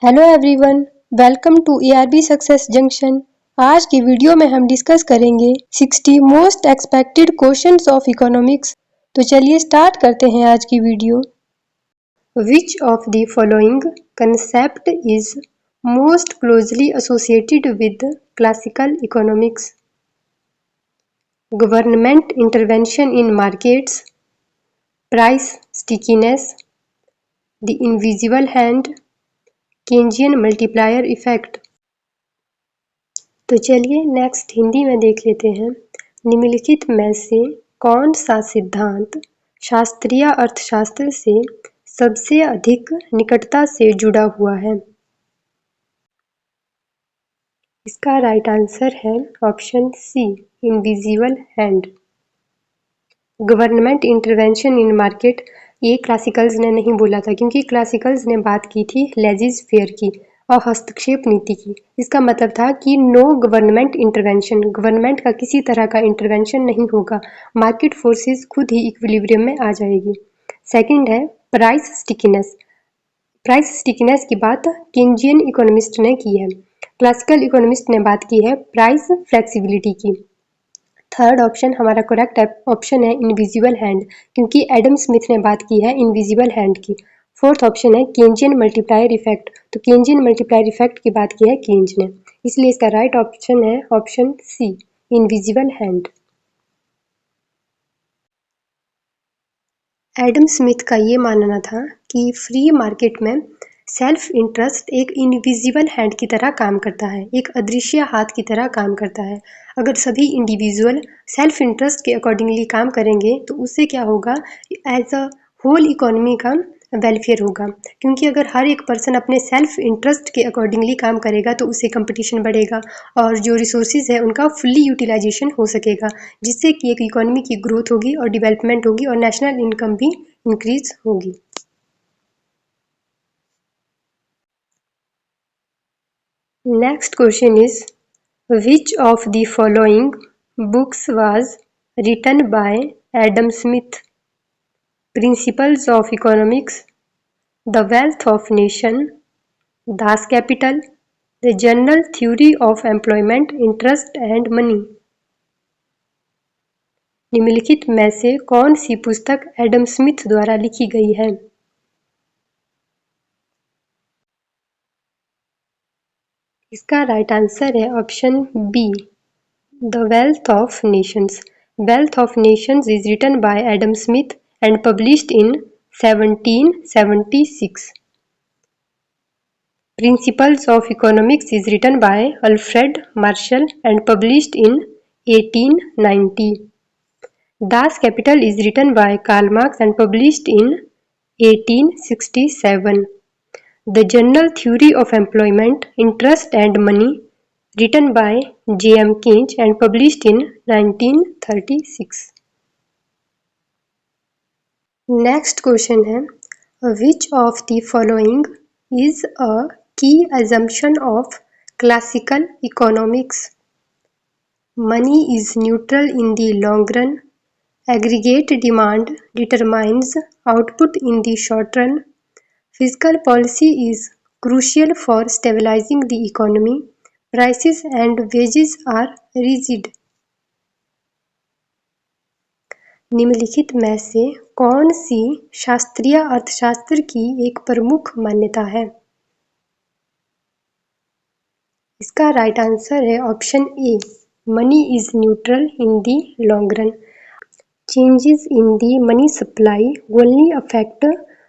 Hello everyone, welcome to ARB success junction. आज की video में हम डिस्कस करेंगे 60 most expected questions of economics. तो चलिए स्टार्ट करते हैं आज की video. Which of the following concept is most closely associated with classical economics? Government intervention in markets, price stickiness, the invisible hand, Keynesian multiplier effect. तो चलिए next Hindi में देख लेते हैं। निम्नलिखित में से कौन सा सिद्धांत शास्त्रीय अर्थशास्त्र से सबसे अधिक निकटता से जुड़ा हुआ है? इसका राइट आंसर है option C, invisible hand. Government intervention in market, ये क्लासिकल्स ने नहीं बोला था, क्योंकि क्लासिकल्स ने बात की थी लेजिज फेयर की और हस्तक्षेप नीति की। इसका मतलब था कि नो गवर्नमेंट इंटरवेंशन, गवर्नमेंट का किसी तरह का इंटरवेंशन नहीं होगा, मार्केट फोर्सेस खुद ही इक्विलिब्रियम में आ जाएगी। सेकंड है प्राइस स्टिकीनेस। प्राइस स्टिकीनेस की बात केंजियन इकोनॉमिस्ट ने की है, क्लासिकल इकोनॉमिस्ट ने बात की है प्राइस फ्लेक्सिबिलिटी की। थर्ड ऑप्शन हमारा करेक्ट ऑप्शन है इनविजिबल हैंड, क्योंकि एडम स्मिथ ने बात की है इनविजिबल हैंड की। फोर्थ ऑप्शन है केंजियन मल्टीप्लायर इफेक्ट, तो केंजियन मल्टीप्लायर इफेक्ट की बात की है केंज ने, इसलिए इसका राइट ऑप्शन है option C, invisible hand. Adam Smith का ये मानना था कि फ्री मार्केट में सेल्फ इंटरेस्ट एक इनविजिबल हैंड की तरह काम करता है, एक अदृश्य हाथ की तरह काम करता है। अगर सभी इंडिविजुअल सेल्फ इंटरेस्ट के अकॉर्डिंगली काम करेंगे तो उससे क्या होगा, एज अ होल इकोनॉमी का वेलफेयर होगा, क्योंकि अगर हर एक पर्सन अपने सेल्फ इंटरेस्ट के अकॉर्डिंगली काम करेगा तो उससे कंपटीशन बढ़ेगा और जो रिसोर्सेज है उनका फुल्ली यूटिलाइजेशन हो सकेगा, जिससे कि एक इकोनॉमी की ग्रोथ होगी और डेवलपमेंट होगी और नेशनल इनकम भी इंक्रीज होगी। Next question is, which of the following books was written by Adam Smith? Principles of Economics, The Wealth of Nation, Das Kapital, The General Theory of Employment, Interest and Money। निम्नलिखित में से कौन सी पुस्तक Adam Smith द्वारा लिखी गई है? इसका राइट आंसर है option B, the wealth of nations. Wealth of nations is written by Adam Smith and published in 1776. Principles of Economics is written by Alfred Marshall and published in 1890. Das Kapital is written by Karl Marx and published in 1867. The General Theory of Employment, Interest and Money, written by J.M. Kinch and published in 1936. Next question है, which of the following is a key assumption of classical economics? Money is neutral in the long run, aggregate demand determines output in the short run, physical policy is crucial for stabilizing the economy, prices and wages are rigid. निम्नलिखित में से कौन सी शास्त्रीय अर्थशास्त्र की एक प्रमुख मान्यता है? इसका राइट आंसर है option A, money is neutral in the long run. Changes in the money supply only affect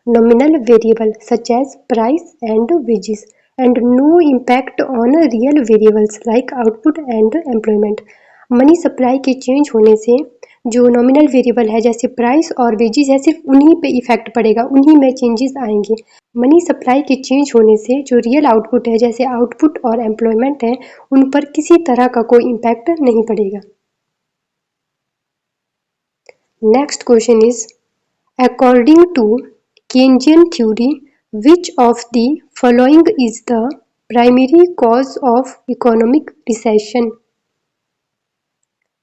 nominal variable such as price and wages and no impact on real variables like output and employment। Money supply के change होने से जो nominal variable है जैसे price और wages है, सिर्फ उन्हीं पे इफेक्ट पड़ेगा, उन्हीं में चेंजेस आएंगे। मनी सप्लाई के चेंज होने से जो रियल आउटपुट है जैसे आउटपुट और एम्प्लॉयमेंट है, उन पर किसी तरह का कोई इम्पैक्ट नहीं पड़ेगा। Next question is, according to Keynesian theory, which of the following is the primary cause of economic recession?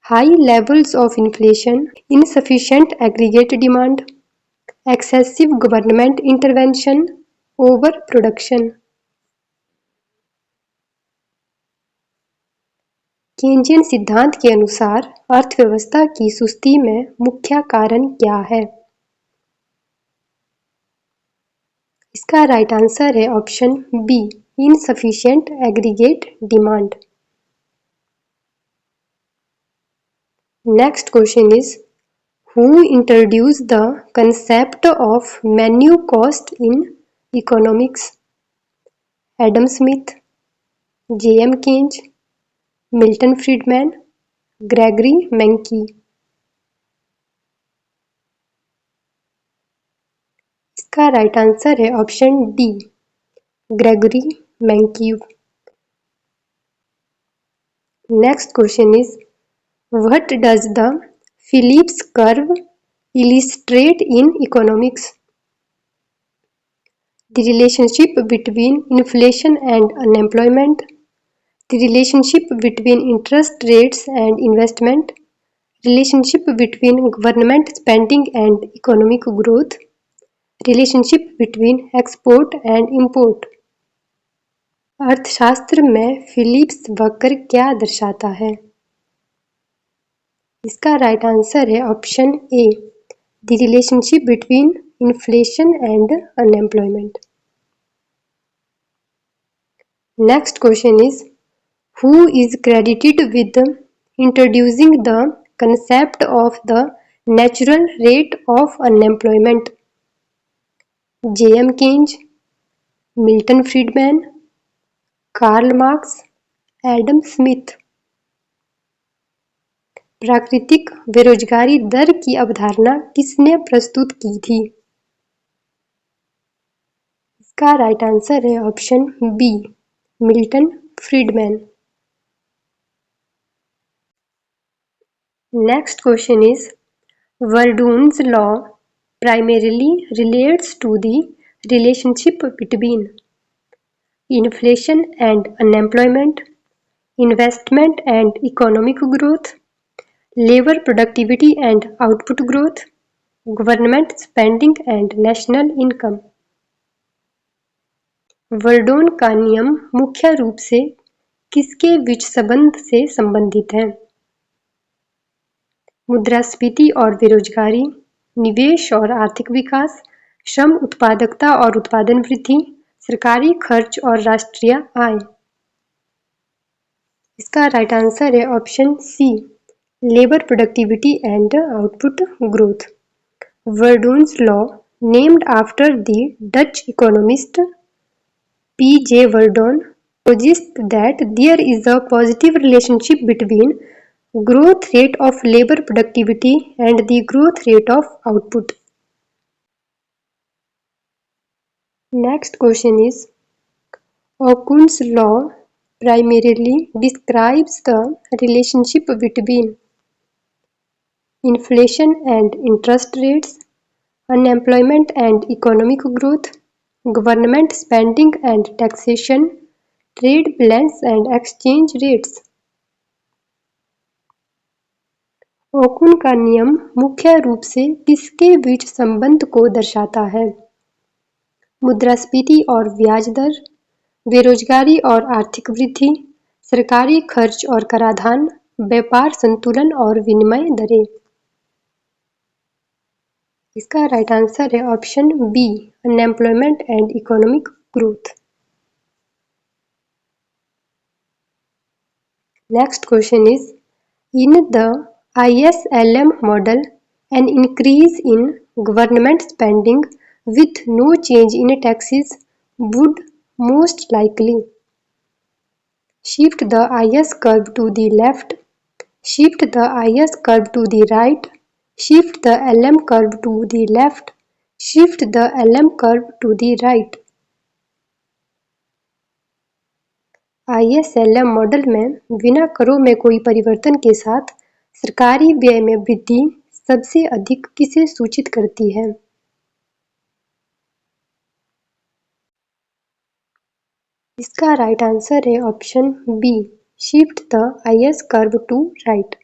High levels of inflation, insufficient aggregate demand, excessive government intervention, overproduction। Keynesian सिद्धांत के अनुसार अर्थव्यवस्था की सुस्ती में मुख्य कारण क्या है? इसका राइट आंसर है option B, insufficient aggregate demand. Next question is, who introduced the concept of menu cost in economics? Adam Smith, J M. Keynes, Milton Friedman, Gregory Mankiw. इसका राइट आंसर है option D, Gregory Mankiw. Next question is, what does the Phillips curve illustrate in economics? The relationship between inflation and unemployment, the relationship between interest rates and investment, relationship between government spending and economic growth, relationship between export and import। अर्थशास्त्र में Philips वक्र क्या दर्शाता है? इसका right answer है option A, the relationship between inflation and unemployment. Next question is, who is credited with introducing the concept of the natural rate of unemployment? J M. Keynes, Milton Friedman, Karl Marx, Adam Smith. प्राकृतिक बेरोजगारी दर की अवधारणा किसने प्रस्तुत की थी? इसका right answer है option B, Milton Friedman. Next question is, Verdoorn's law primarily relates to the relationship between inflation and unemployment, investment and economic growth, labor productivity and output growth, government spending and national income। वर्डोन का नियम मुख्य रूप से किसके बीच संबंध से संबंधित है? मुद्रास्फीति और बेरोजगारी, निवेश और आर्थिक विकास, श्रम उत्पादकता और उत्पादन वृद्धि, सरकारी खर्च और राष्ट्रीय आय। इसका राइट आंसर है option C, labour productivity and output growth. Verdoorn's law, named after the Dutch economist P.J. Verdon, posits that there is a positive relationship between growth rate of labor productivity and the growth rate of output। Next question is, Okun's law primarily describes the relationship between inflation and interest rates, unemployment and economic growth, government spending and taxation, trade balance and exchange rates। ओकुन का नियम मुख्य रूप से किसके बीच संबंध को दर्शाता है? मुद्रास्फीति और ब्याज दर, बेरोजगारी और आर्थिक वृद्धि, सरकारी खर्च और कराधान, व्यापार संतुलन और विनिमय दरें। इसका राइट आंसर है option B, unemployment and economic growth. Next question is, in the ISLM model, an increase in government spending with no change in taxes would most likely shift the IS curve to the left, shift the IS curve to the right, shift the LM curve to the left, shift the LM curve to the right। ISLM model में बिना करों में कोई परिवर्तन के साथ सरकारी व्यय में वृद्धि सबसे अधिक किसे सूचित करती है? इसका राइट आंसर है option B, shift the IS curve to right.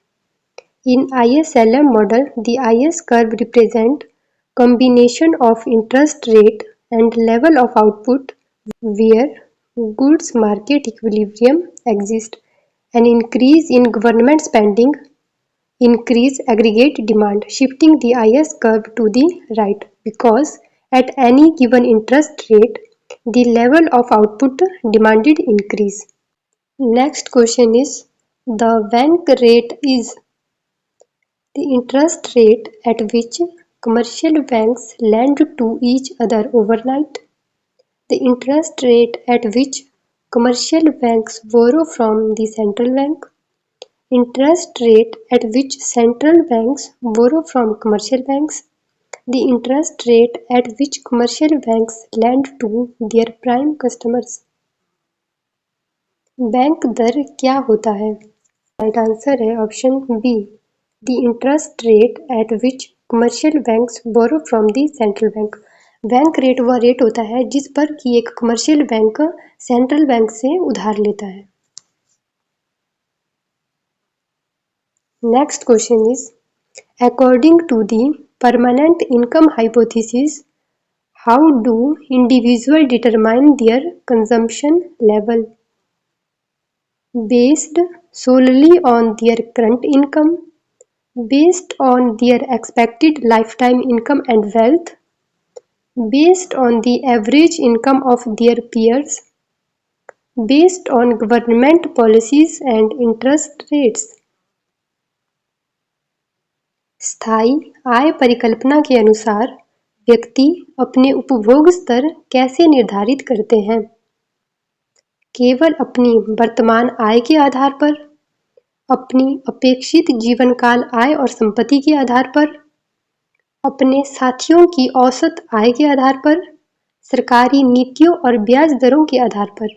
In ISLM model, the IS curve represent combination of interest rate and level of output where goods market equilibrium exists An increase in government spending increase aggregate demand, shifting the IS curve to the right because at any given interest rate, the level of output demanded increase. Next question is the bank rate is the interest rate at which commercial banks lend to each other overnight. The interest rate at which commercial banks borrow from the central bank. Interest rate at which central banks borrow from commercial banks. The interest rate at which commercial banks lend to their prime customers. Bank दर क्या होता है? Right answer है option B, the interest rate at which commercial banks borrow from the central bank. Bank rate वह rate होता है जिस पर कि एक कमर्शियल बैंक सेंट्रल बैंक से उधार लेता है। Next question is according to the permanent income hypothesis, how do individual determine their consumption level? Based solely on their current income, based on their expected lifetime income and wealth, based on the average income of their peers, based on government policies and interest rates. स्थायी आय परिकल्पना के अनुसार व्यक्ति अपने उपभोग स्तर कैसे निर्धारित करते हैं? केवल अपनी वर्तमान आय के आधार पर, अपनी अपेक्षित जीवन काल आय और संपत्ति के आधार पर, अपने साथियों की औसत आय के आधार पर, सरकारी नीतियों और ब्याज दरों के आधार पर।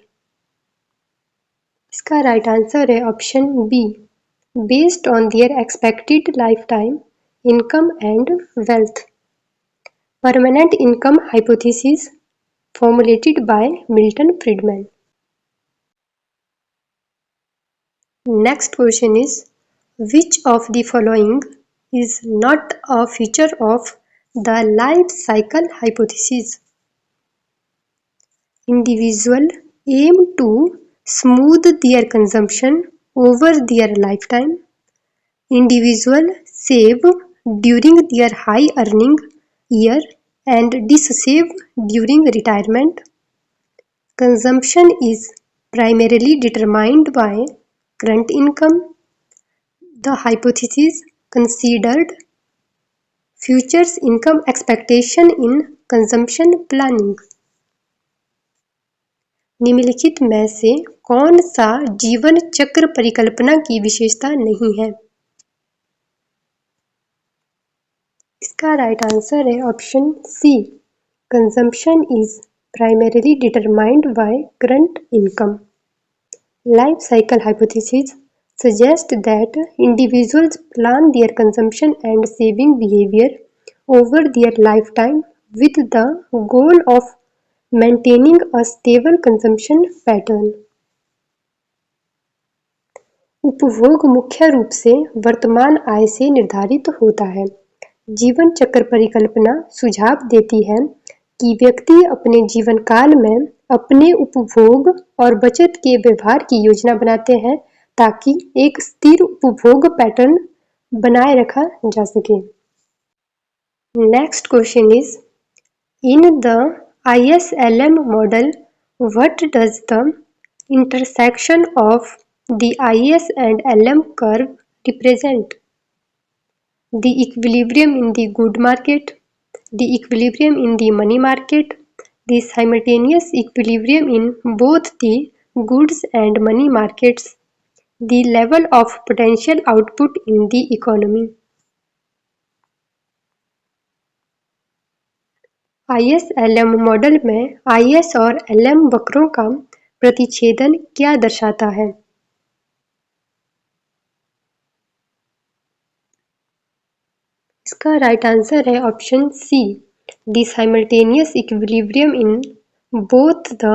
इसका राइट आंसर है option B, based on their expected life time income and wealth. Permanent income hypothesis formulated by Milton Friedman. Next question is, which of the following is not a feature of the life cycle hypothesis? Individual aim to smooth their consumption over their lifetime. Individual save during their high earning year and dissave during retirement. Consumption is primarily determined by current income. The hypothesis considered futures income expectation in consumption planning. निम्नलिखित में से कौन सा जीवन चक्र परिकल्पना की विशेषता नहीं है? इसका राइट आंसर है option C, consumption is primarily determined by current income. Life cycle hypothesis suggest that individuals plan their consumption and saving behavior over their lifetime with the goal of maintaining a stable consumption pattern. उपभोग मुख्य रूप से वर्तमान आय से निर्धारित होता है। जीवन चक्र परिकल्पना सुझाव देती है कि व्यक्ति अपने जीवन काल में अपने उपभोग और बचत के व्यवहार की योजना बनाते हैं ताकि एक स्थिर उपभोग पैटर्न बनाए रखा जा सके। Next question is, in the ISLM model what does the intersection of the IS and LM curve represent? The equilibrium in the good market, the equilibrium in the money market, the simultaneous equilibrium in both the goods and money markets, the level of potential output in the economy. ISLM model में IS और LM वक्रों का प्रतिच्छेदन क्या दर्शाता है? इसका right answer है option C, the simultaneous equilibrium in both the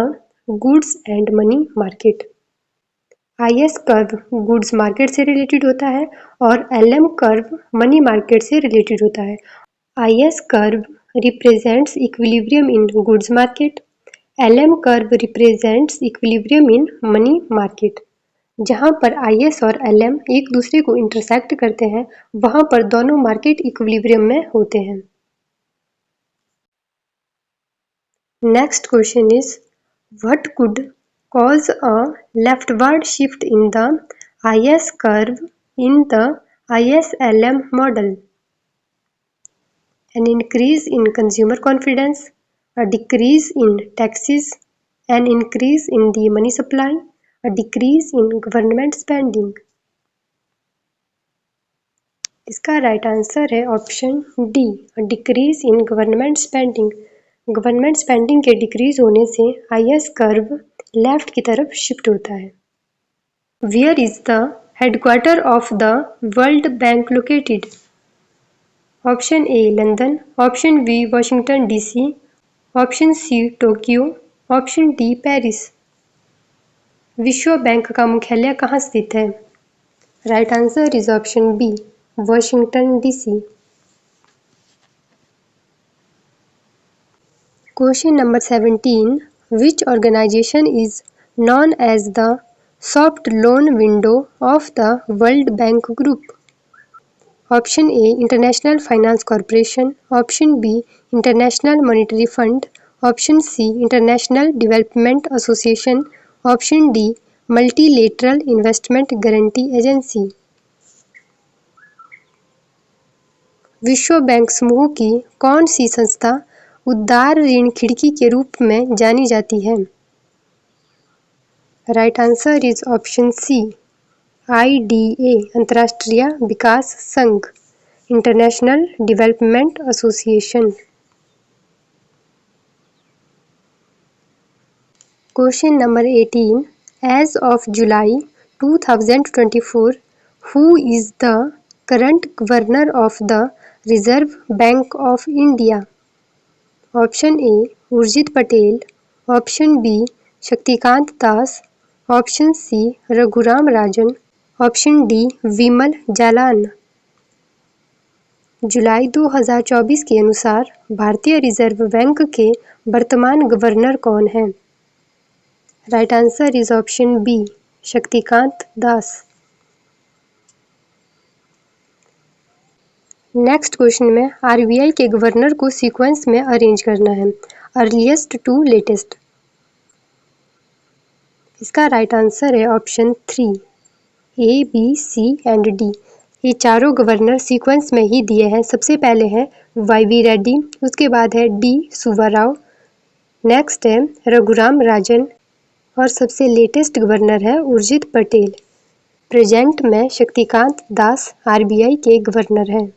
goods and money market. IS curve goods market से रिलेटेड होता है और LM कर्व मनी मार्केट से रिलेटेड होता है। IS curve represents equilibrium in goods market, LM curve represents equilibrium in money market. जहां पर IS और LM एक दूसरे को इंटरसेक्ट करते हैं, वहां पर दोनों मार्केट इक्विलिब्रियम में होते हैं। Next question is what could cause a leftward shift in the IS curve in the ISLM model? An increase in consumer confidence, a decrease in taxes, an increase in the money supply, a decrease in government spending. इसका right answer है option D, decrease in government spending. Government spending के decrease होने से IS curve left की तरफ shift होता है। Where is the headquarter of the world bank located? Option A London, option B Washington DC, option C Tokyo, option D Paris. विश्व bank का मुख्यालय कहाँ स्थित है? Right answer is option B, Washington DC। Question number 17. Which organization is known as the soft loan window of the World Bank Group? Option A International Finance Corporation, Option B International Monetary Fund, Option C International Development Association, Option D Multilateral Investment Guarantee Agency। विश्व bank समूह की कौन सी संस्था उदार ऋण खिड़की के रूप में जानी जाती है? Right answer is option C, IDA अंतर्राष्ट्रीय विकास संघ, international development association. Question number 18. As of July 2024, who is the current governor of the Reserve Bank of India? Option A Urjit Patel, option B Shaktikanta Das, option C Raghuram Rajan, option D Bimal Jalan. जुलाई 2024 के अनुसार भारतीय reserve bank के वर्तमान governor कौन हैं? Right answer is option B, Shaktikanta Das. Next question में RBI के गवर्नर को सीक्वेंस में अरेंज करना है, अर्लीस्ट टू लेटेस्ट। इसका राइट आंसर है option 3, A, B, C and D। ये चारों गवर्नर सीक्वेंस में ही दिए हैं। सबसे पहले है YV रेड्डी, उसके बाद है D सुब्बा राव, नेक्स्ट है रघुराम राजन और सबसे लेटेस्ट गवर्नर है उर्जित पटेल। प्रेजेंट में शक्तिकांत दास RBI के गवर्नर हैं।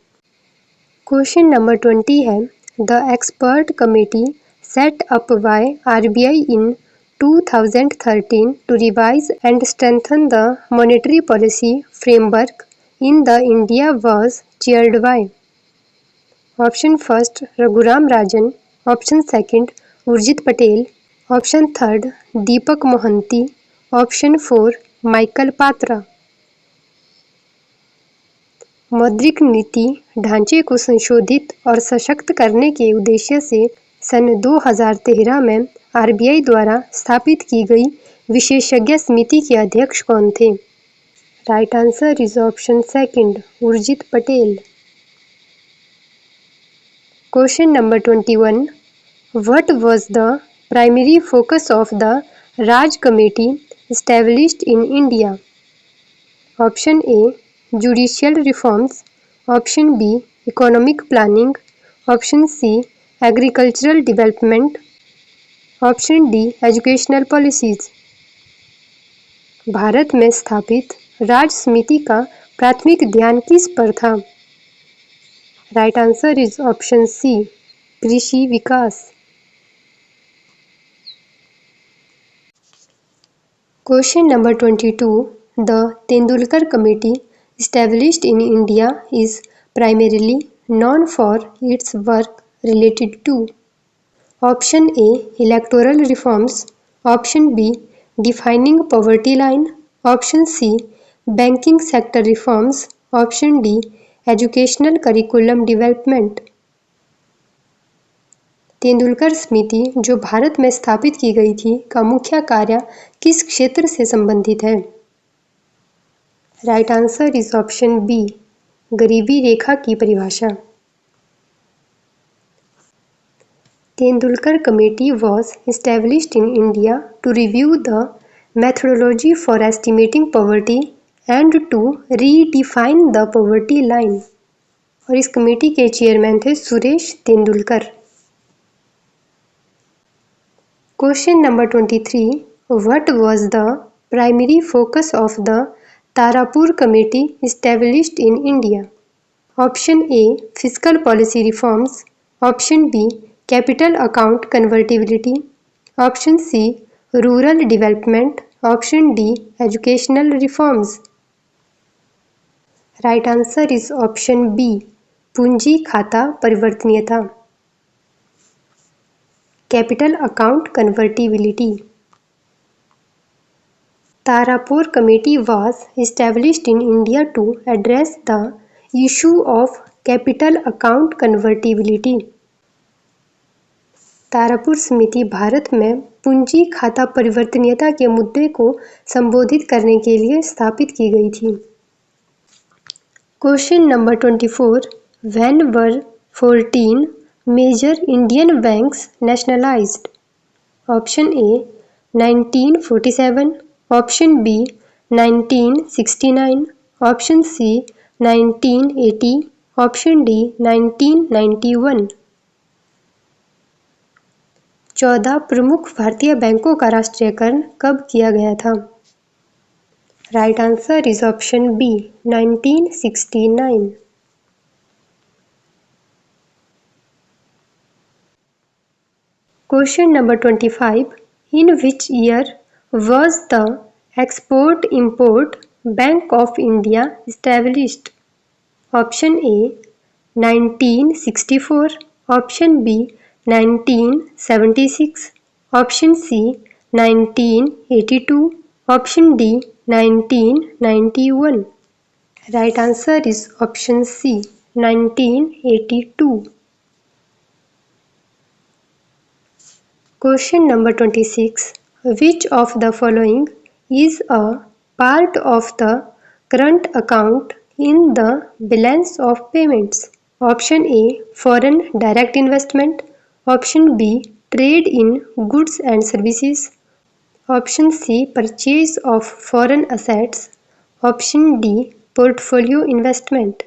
क्वेश्चन नंबर 20 है the expert committee set up by RBI in 2013 to revise and strengthen the monetary policy framework in the India was chaired by? Option first Raghuram Rajan, option second Urjit Patel, option third Deepak Mohanty, option 4 Michael Patra. मौद्रिक नीति ढांचे को संशोधित और सशक्त करने के उद्देश्य से सन 2013 में RBI द्वारा स्थापित की गई विशेषज्ञ समिति के अध्यक्ष कौन थे? Right answer is option second, Urjit Patel. Question number 21. What was the primary focus of the Raj Committee established in India? Option A judicial reforms, option B economic planning, option C agricultural development, option D educational policies। Bharat में स्थापित राज समिति का प्राथमिक ध्यान किस पर था? Right answer is option C, कृषि विकास। Question number 22. The Tendulkar Committee established in India is primarily known for its work related to Option A electoral reforms, Option B defining poverty line, Option C banking sector reforms, Option D educational curriculum development। Tendulkar समिति जो भारत में स्थापित की गई थी का मुख्य कार्य किस क्षेत्र से संबंधित है? Right answer is option B, गरीबी रेखा की परिभाषा। Tendulkar Committee was established in India to review the methodology for estimating poverty and to redefine the poverty line। और इस कमेटी के चेयरमैन थे Suresh Tendulkar. Question number 23, what was the primary focus of the Tarapur committee established in India? Option A, fiscal policy reforms, option B, capital account convertibility, option C, rural development, option D, educational reforms. Right answer is option B, पूंजी खाता परिवर्तनीयता, capital account convertibility. Tarapur Committee was established in India to address the issue of capital account convertibility। Tarapur समिति भारत में पूंजी खाता परिवर्तनीयता के मुद्दे को संबोधित करने के लिए स्थापित की गई थी। Question number 24, when were 14 major Indian banks nationalized? Option A 1947, option B 1969, option C 1980, option D 1991। 14 प्रमुख भारतीय बैंकों का राष्ट्रीयकरण कब किया गया था? Right answer is option B 1969। Question number 25, in which year was the Export-Import Bank of India established? Option A 1964, Option B 1976, Option C 1982, Option D 1991। Right answer is Option C 1982। Question number 26, which of the following is a part of the current account in the balance of payments? Option A, foreign direct investment, option B, trade in goods and services, option C, purchase of foreign assets, option D, portfolio investment।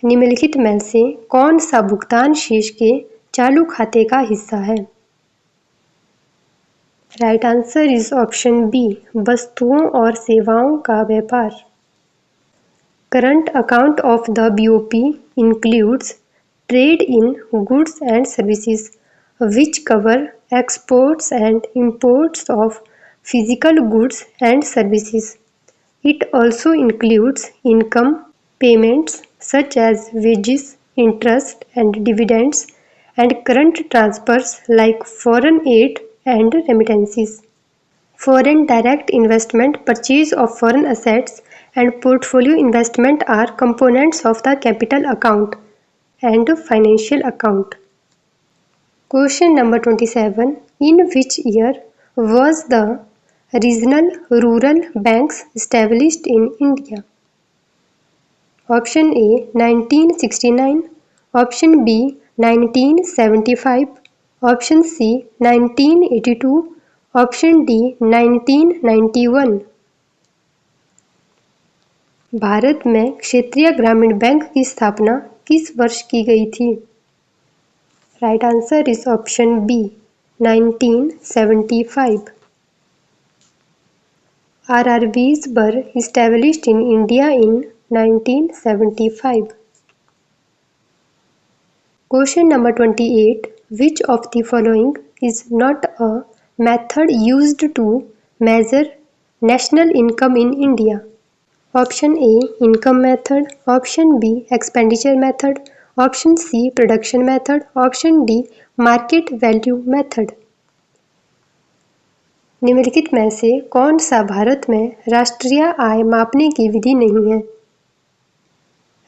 निम्नलिखित में से कौन सा भुगतान शेष के चालू खाते का हिस्सा है? Right answer is option B, वस्तुओं और सेवाओं का व्यापार। Current account of the BOP includes trade in goods and services which cover exports and imports of physical goods and services. It also includes income payments such as wages, interest and dividends, and current transfers like foreign aid and remittances. Foreign direct investment, purchase of foreign assets, and portfolio investment are components of the capital account and financial account. Question number 27. In which year was the regional rural banks established in India? Option A 1969, option B 1975, option C 1982, option D 1991। Bharat में क्षेत्रीय ग्रामीण bank की स्थापना किस वर्ष की गई थी? Right answer is option B 1975। RRBs were established in India in 1975। Question number 28. Which of the following is not a method used to measure national income in India? Option A, income method, option B, expenditure method, option C, production method, option D, market value method। निम्नलिखित में से कौन सा भारत में राष्ट्रीय आय मापने की विधि नहीं है?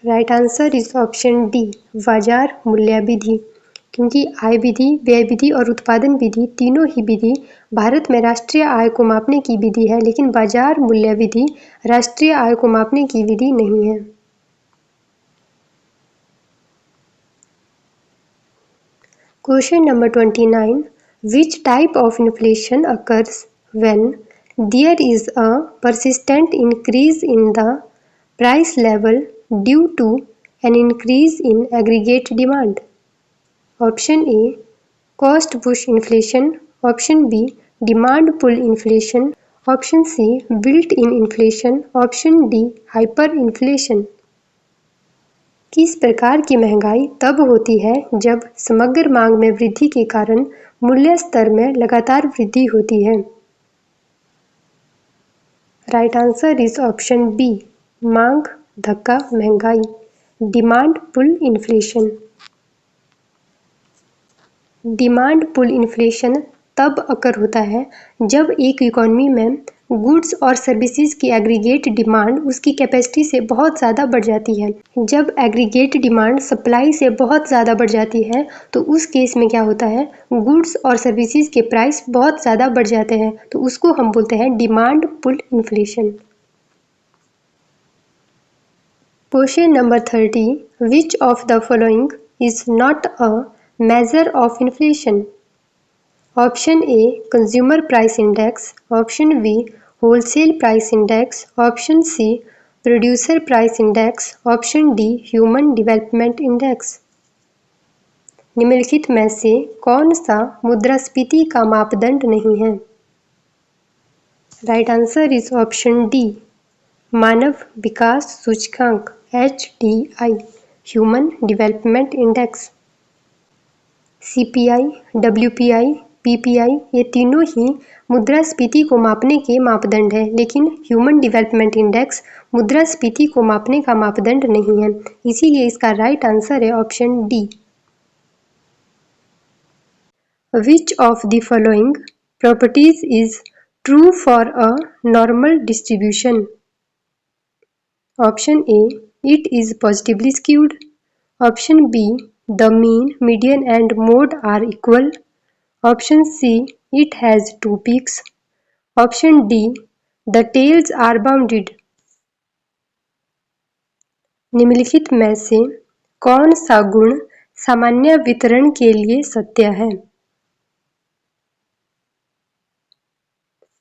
Right answer is option D, बाजार मूल्य विधि। क्योंकि आय विधि, व्यय विधि और उत्पादन विधि तीनों ही विधि भारत में राष्ट्रीय आय को मापने की विधि है, लेकिन बाजार मूल्य विधि राष्ट्रीय आय को मापने की विधि नहीं है। Question number 29. Which type of inflation occurs when there is a persistent increase in the price level due to an increase in aggregate demand? Option A. Cost push inflation. Option B. Demand pull inflation. Option C. Built-in inflation. Option D. Hyperinflation. किस प्रकार की महंगाई तब होती है जब समग्र मांग में वृद्धि के कारण मूल्य स्तर में लगातार वृद्धि होती है? Right answer is option B, मांग धक्का महंगाई, demand pull inflation. Demand pull inflation तब अकर होता है जब एक इकोनॉमी में गुड्स और सर्विसेज की एग्रीगेट डिमांड उसकी कैपेसिटी से बहुत ज़्यादा बढ़ जाती है। जब एग्रीगेट डिमांड सप्लाई से बहुत ज़्यादा बढ़ जाती है तो उस केस में क्या होता है, गुड्स और सर्विसेज के प्राइस बहुत ज़्यादा बढ़ जाते हैं, तो उसको हम बोलते हैं demand pull inflation. Question number 30. Which of the following is not a measure of inflation? Option A. Consumer Price Index. Option B. Wholesale Price Index. Option C. Producer Price Index. Option D. Human Development Index. निम्नलिखित में से कौन सा मुद्रास्फीति का मापदंड नहीं है? Right answer is option D, मानव विकास सूचकांक HDI, human development index. CPI, WPI, PPI ये तीनों ही मुद्रास्फीति को मापने के मापदंड है, लेकिन ह्यूमन डेवलपमेंट इंडेक्स मुद्रास्फीति को मापने का मापदंड नहीं है, इसीलिए इसका राइट आंसर है option D. Which of the following properties is true for a normal distribution? Option A, it is positively skewed. Option B, the mean, median and mode are equal. Option C, it has two peaks. Option D, the tails are bounded. निम्नलिखित में से कौन सा गुण सामान्य वितरण के लिए सत्य है?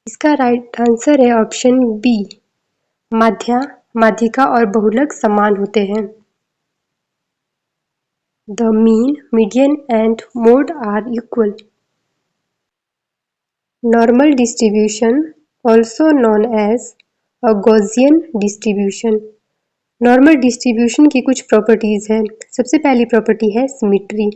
इसका राइट आंसर है ऑप्शन बी, माध्या, माध्यिका और बहुलक समान होते हैं। The mean, median and mode are equal. Normal distribution, also known as a Gaussian distribution. Normal distribution की कुछ प्रॉपर्टीज हैं। सबसे पहली प्रॉपर्टी है symmetry.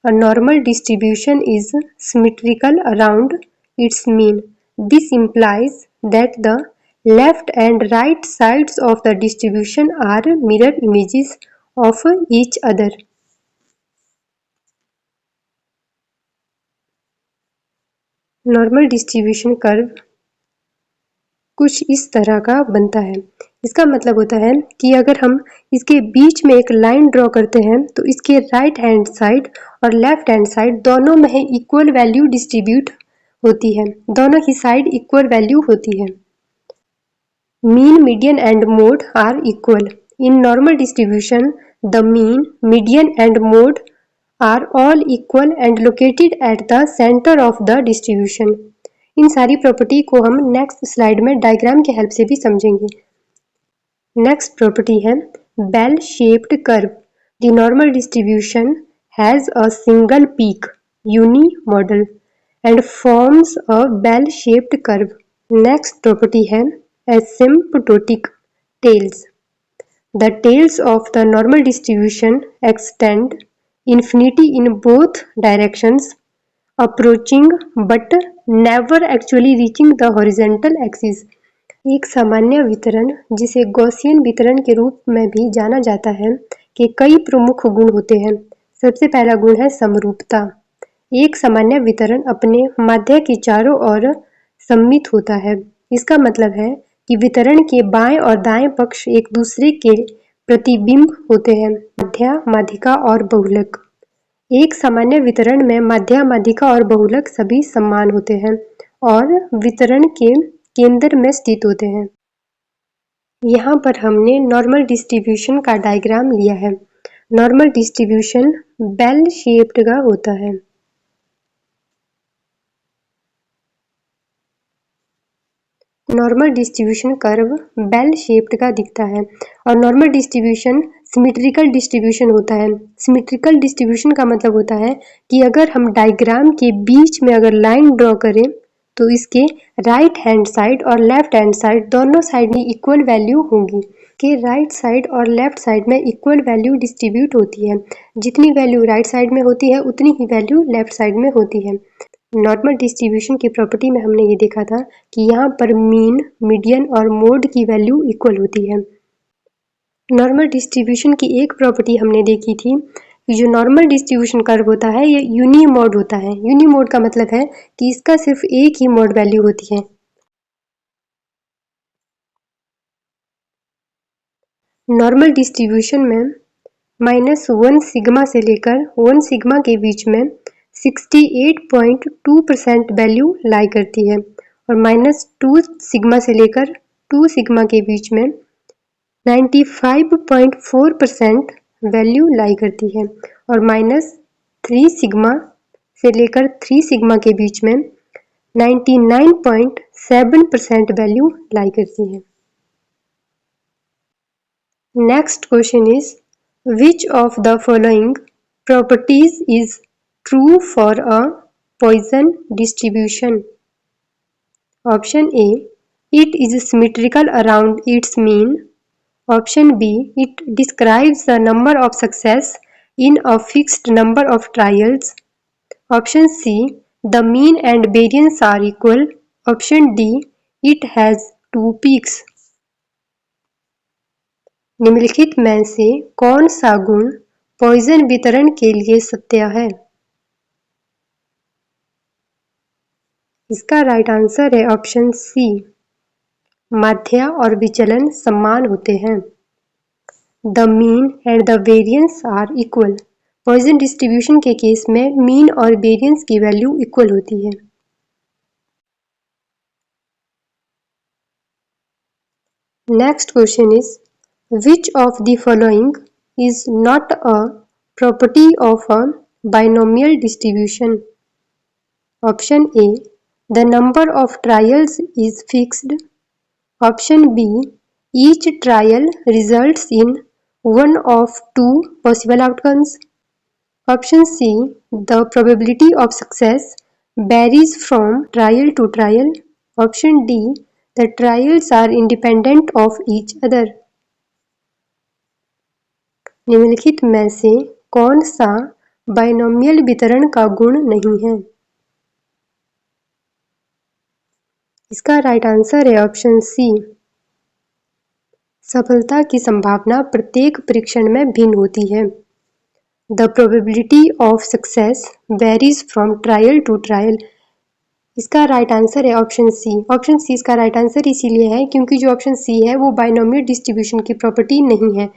A normal distribution is symmetrical around its mean. This implies that the left and right sides of the distribution are mirror images of each other. Normal distribution curve कुछ इस तरह का बनता है। इसका मतलब होता है कि अगर हम इसके बीच में एक लाइन ड्रॉ करते हैं तो इसके राइट हैंड साइड और लेफ्ट हैंड साइड दोनों में इक्वल वैल्यू डिस्ट्रीब्यूट होती है, दोनों ही साइड इक्वल वैल्यू होती है। Mean, median and mode are equal. In normal distribution the mean, median and mode are all equal and located at the center of the distribution. इन सारी property को हम next slide में diagram के help से भी समझेंगे। नेक्स्ट प्रॉपर्टी है bell shaped curve. The normal distribution has a single peak, unimodal and forms a bell shaped curve. Next property है asymptotic tails. The tails of the normal distribution extend infinity in both directions, approaching but never actually reaching the horizontal axis. एक सामान्य वितरण जिसे Gaussian वितरण के रूप में भी जाना जाता है के कई प्रमुख गुण होते हैं। सबसे पहला गुण है समरूपता। एक सामान्य वितरण अपने माध्य के चारों ओर सममित होता है। इसका मतलब है कि वितरण के बाएं और दाएं पक्ष एक दूसरे के प्रतिबिंब होते हैं, माध्या, माध्यिका और बहुलक। एक सामान्य वितरण में माध्य, माध्यिका और बहुलक सभी समान होते हैं और वितरण के केंद्र में स्थित होते हैं। यहाँ पर हमने नॉर्मल डिस्ट्रीब्यूशन का डायग्राम लिया है। नॉर्मल डिस्ट्रीब्यूशन बेल शेप्ड का होता है। Normal distribution curve bell shaped का दिखता है और नॉर्मल डिस्ट्रीब्यूशन सिमेट्रिकल डिस्ट्रीब्यूशन होता है। सिमेट्रिकल डिस्ट्रीब्यूशन का मतलब होता है कि अगर हम डायग्राम के बीच में अगर लाइन ड्रॉ करें तो इसके राइट हैंड साइड और लेफ्ट हैंड साइड दोनों साइड में इक्वल वैल्यू होगी कि राइट साइड और लेफ्ट साइड में इक्वल वैल्यू डिस्ट्रीब्यूट होती है। जितनी वैल्यू राइट साइड में होती है उतनी ही वैल्यू लेफ्ट साइड में होती है। नॉर्मल डिस्ट्रीब्यूशन की प्रॉपर्टी में हमने ये देखा था कि यहाँ पर मीन, मीडियन और मोड की वैल्यू इक्वल होती है। नॉर्मल डिस्ट्रीब्यूशन की एक प्रॉपर्टी हमने देखी थी कि जो नॉर्मल डिस्ट्रीब्यूशन कर्व होता है ये यूनिमोड होता है। यूनिमोड का मतलब है कि इसका सिर्फ एक ही मोड वैल्यू होती है। नॉर्मल डिस्ट्रीब्यूशन में -1 सिग्मा से लेकर 1 सिग्मा के बीच में 68.2% वैल्यू लाई करती है और -2 सिग्मा से लेकर 2 सिग्मा के बीच में 95.4% वैल्यू लाई करती है और -3 सिग्मा से लेकर 3 सिग्मा के बीच में 99.7% वैल्यू लाई करती है। Next question is, which of the following properties is true for a Poisson distribution? Option A, it is symmetrical around its mean. Option B, it describes the number of success in a fixed number of trials. Option C, the mean and variance are equal. Option D, it has two peaks. निम्नलिखित में से कौन सा गुण Poisson वितरण के लिए सत्य है? इसका राइट आंसर है ऑप्शन सी, माध्य और विचलन समान होते हैं। The mean and the variance are equal. Poisson distribution के केस में मीन और वेरियंस की वैल्यू इक्वल होती है। Next question is, which of the following is not a property of a binomial distribution? Option A, the number of trials is fixed. Option B, each trial results in one of two possible outcomes. Option C, the probability of success varies from trial to trial. Option D, the trials are independent of each other. निम्नलिखित में से कौन सा binomial वितरण का गुण नहीं है? इसका राइट आंसर है ऑप्शन सी, सफलता की संभावना प्रत्येक परीक्षण में भिन्न होती है। The probability of success varies from trial to trial. इसका राइट आंसर है ऑप्शन सी। ऑप्शन सी इसका राइट आंसर इसीलिए है क्योंकि जो ऑप्शन सी है वो बाइनोमियल डिस्ट्रीब्यूशन की प्रॉपर्टी नहीं है।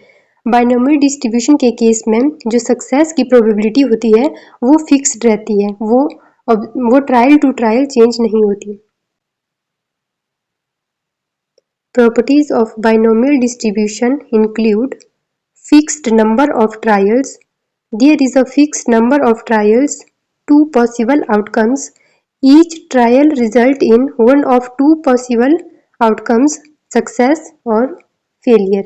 बाइनोमियल डिस्ट्रीब्यूशन के केस में जो सक्सेस की प्रोबेबिलिटी होती है वो फिक्स्ड रहती है, वो ट्रायल टू ट्रायल चेंज नहीं होती। Properties of binomial distribution include fixed number of trials. There is a fixed number of trials, two possible outcomes. Each trial result in one of two possible outcomes, success or failure.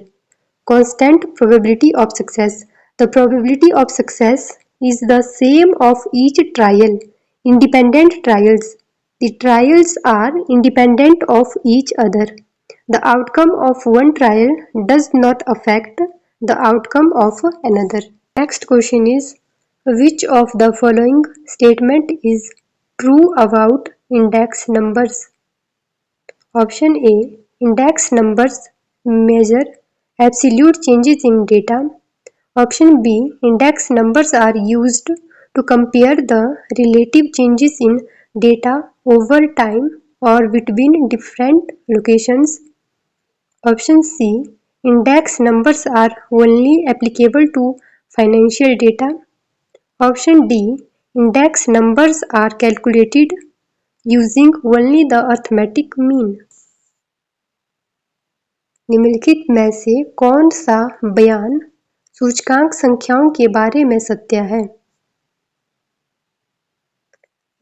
Constant probability of success. The probability of success is the same of each trial. Independent trials. The trials are independent of each other. The outcome of one trial does not affect the outcome of another. Next question is, which of the following statement is true about index numbers? Option A, index numbers measure absolute changes in data. Option B, index numbers are used to compare the relative changes in data over time or between different locations. Option C, index numbers are only applicable to financial data. Option D. Index numbers are calculated using only the arithmetic mean. निम्नलिखित में से कौन सा बयान सूचकांक संख्याओं के बारे में सत्य है?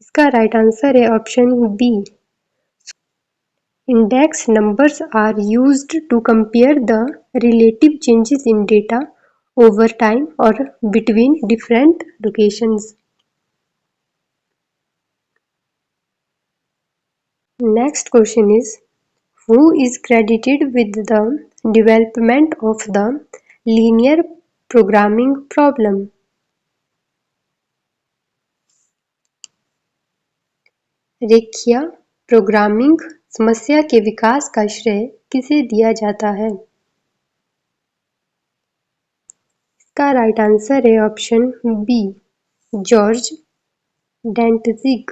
इसका राइट आंसर है option B. Index numbers are used to compare the relative changes in data over time or between different locations. Next question is, who is credited with the development of the linear programming problem? रेखीय programming समस्या के विकास का श्रेय किसे दिया जाता है? इसका राइट आंसर है option B. George Dantzig.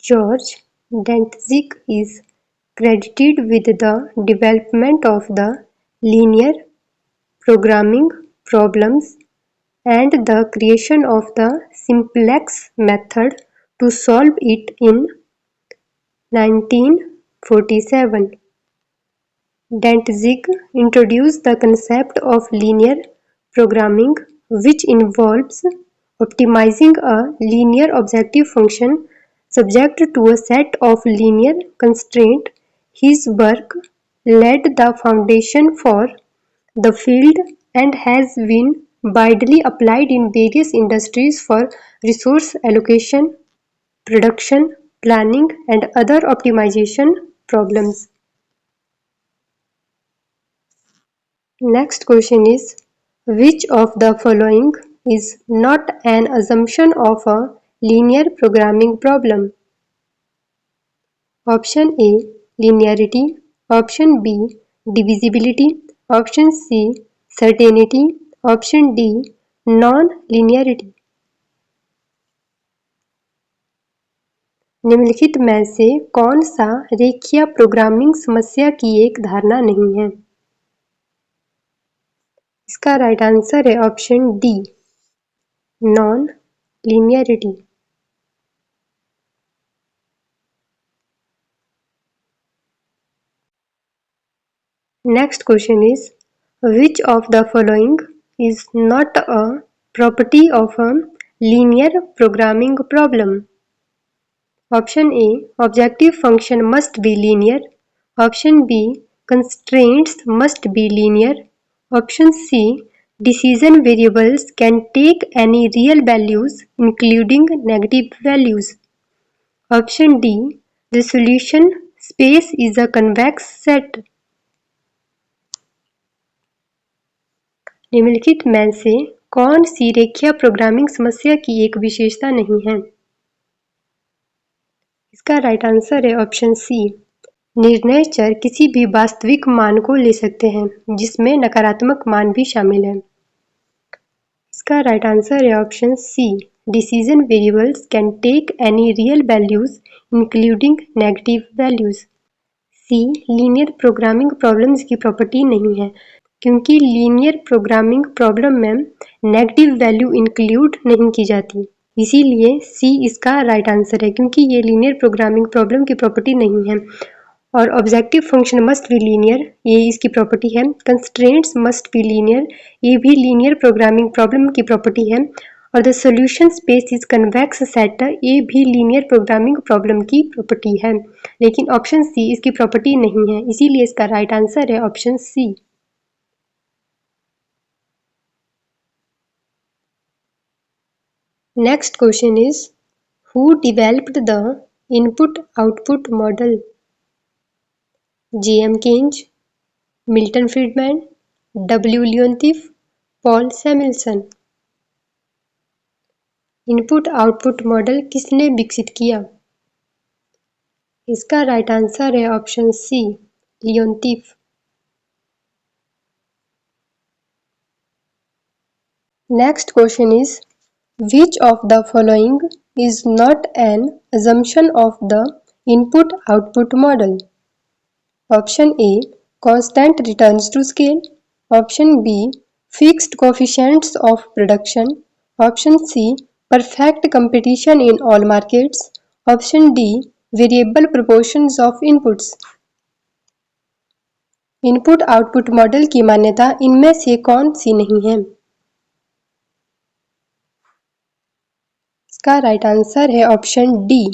George Dantzig is credited with the development of the linear programming problems and the creation of the simplex method to solve it in 1947. Dantzig introduced the concept of linear programming, which involves optimizing a linear objective function subject to a set of linear constraints. His work laid the foundation for the field and has been widely applied in various industries for resource allocation, production, planning, and other optimization problems. Next question is, which of the following is not an assumption of a linear programming problem? Option A. Linearity. Option B. Divisibility. Option C. Certainty. Option D. Non-linearity. निम्नलिखित में से कौन सा रेखीय programming समस्या की एक धारणा नहीं है? इसका राइट आंसर है option D. Non linearity. Next question is, which of the following is not a property of a linear programming problem? Option A. Objective function must be linear. Option B. Constraints must be linear. Option C. Decision variables can take any real values including negative values. Option D. The solution space is a convex set. निम्नलिखित में से कौन सी रेखीय programming समस्या की एक विशेषता नहीं है? इसका राइट आंसर है ऑप्शन सी. निर्णय चर किसी भी वास्तविक मान को ले सकते हैं जिसमें नकारात्मक मान भी शामिल है. इसका राइट आंसर है option C. Decision variables can take any real values including negative values. C. Linear programming problems की प्रॉपर्टी नहीं है क्योंकि लीनियर प्रोग्रामिंग प्रॉब्लम में नेगेटिव वैल्यू इंक्लूड नहीं की जाती. इसीलिए सी इसका राइट आंसर है क्योंकि ये लीनियर प्रोग्रामिंग प्रॉब्लम की प्रॉपर्टी नहीं है. और objective function must be linear, ये इसकी प्रॉपर्टी है. कंस्ट्रेंट्स मस्ट बी लीनियर, ये भी लीनियर प्रोग्रामिंग प्रॉब्लम की प्रॉपर्टी है. और the solution space is convex set, ये भी लीनियर प्रोग्रामिंग प्रॉब्लम की प्रॉपर्टी है. लेकिन ऑप्शन सी इसकी प्रॉपर्टी नहीं है, इसीलिए इसका राइट आंसर है option C. Next question is, who developed the input-output model? J.M. Keynes, Milton Friedman, W. Leontief, Paul Samuelson. Input output model किसने विकसित किया? इसका राइट आंसर है option C. Leontief. Next question is, which of the following is not an assumption of the input-output model? Option A. Constant returns to scale. Option B fixed coefficients of production, option C perfect competition in all markets, option D variable proportions of inputs। Input output model की मान्यता इनमें से कौन सी नहीं है? इसका right answer है option D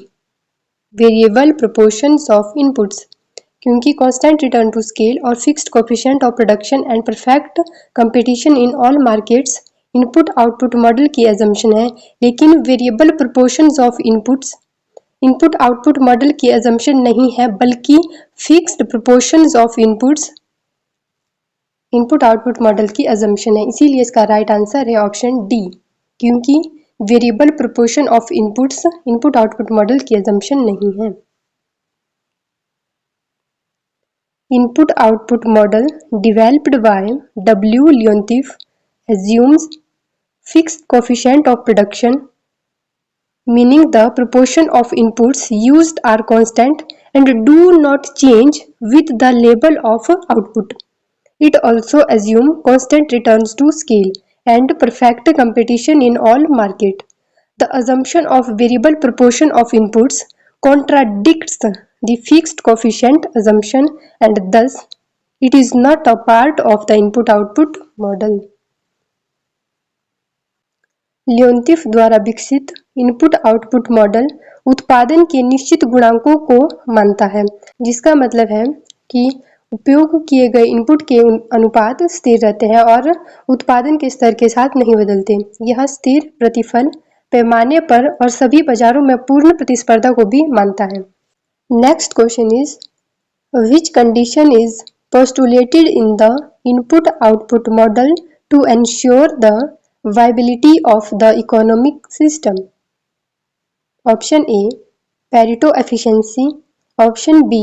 variable proportions of inputs, क्योंकि कांस्टेंट रिटर्न टू स्केल और fixed coefficient of production and perfect competition in all markets input output model की अजम्पशन है, लेकिन variable proportions of inputs input output model की assumption नहीं है, बल्कि fixed proportions of inputs input output model की assumption है। इसीलिए इसका राइट आंसर है ऑप्शन डी, क्योंकि variable proportion of inputs input output model की अजम्पशन नहीं है। Input output model developed by W. Leontief assumes fixed coefficient of production, meaning the proportion of inputs used are constant and do not change with the level of output. It also assumes constant returns to scale and perfect competition in all markets. The assumption of variable proportion of inputs contradicts the fixed coefficient assumption and thus it is not a part of the input-output model. लियोन्तिफ द्वारा विकसित input-output model उत्पादन के निश्चित गुणांकों को मानता है, जिसका मतलब है कि उपयोग किए गए इनपुट के अनुपात स्थिर रहते हैं और उत्पादन के स्तर के साथ नहीं बदलते। यह स्थिर प्रतिफल पैमाने पर और सभी बाजारों में पूर्ण प्रतिस्पर्धा को भी मानता है। Next question is which condition is postulated in the input-output model to ensure the viability of the economic system? Option A Pareto efficiency, Option B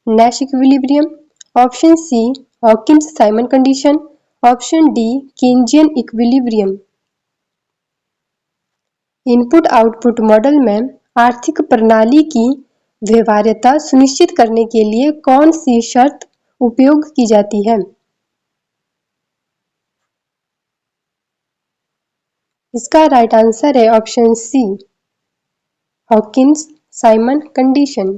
Nash equilibrium, Option C Hawkins-Simon condition, Option D Keynesian equilibrium। Input output model में आर्थिक प्रणाली की व्यवहार्यता सुनिश्चित करने के लिए कौन सी शर्त उपयोग की जाती है? इसका राइट आंसर है option C Hawkins Simon condition.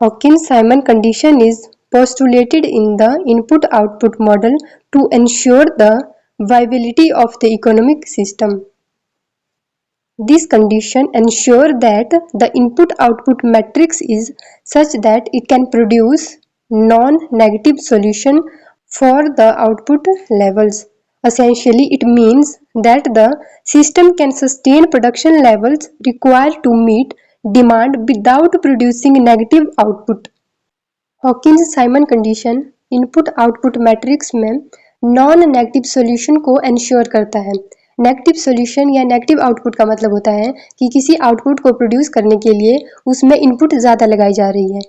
Hawkins-Simon condition is postulated in the input-output model to ensure the viability of the economic system. This condition ensures that the input-output matrix is such that it can produce non-negative solution for the output levels. Essentially, it means that the system can sustain production levels required to meet demand without producing negative output. Hawkins-Simon condition input-output matrix में non-negative solution को ensure करता है। Negative solution या negative output का मतलब होता है कि किसी आउटपुट को प्रोड्यूस करने के लिए उसमें इनपुट ज़्यादा लगाई जा रही है।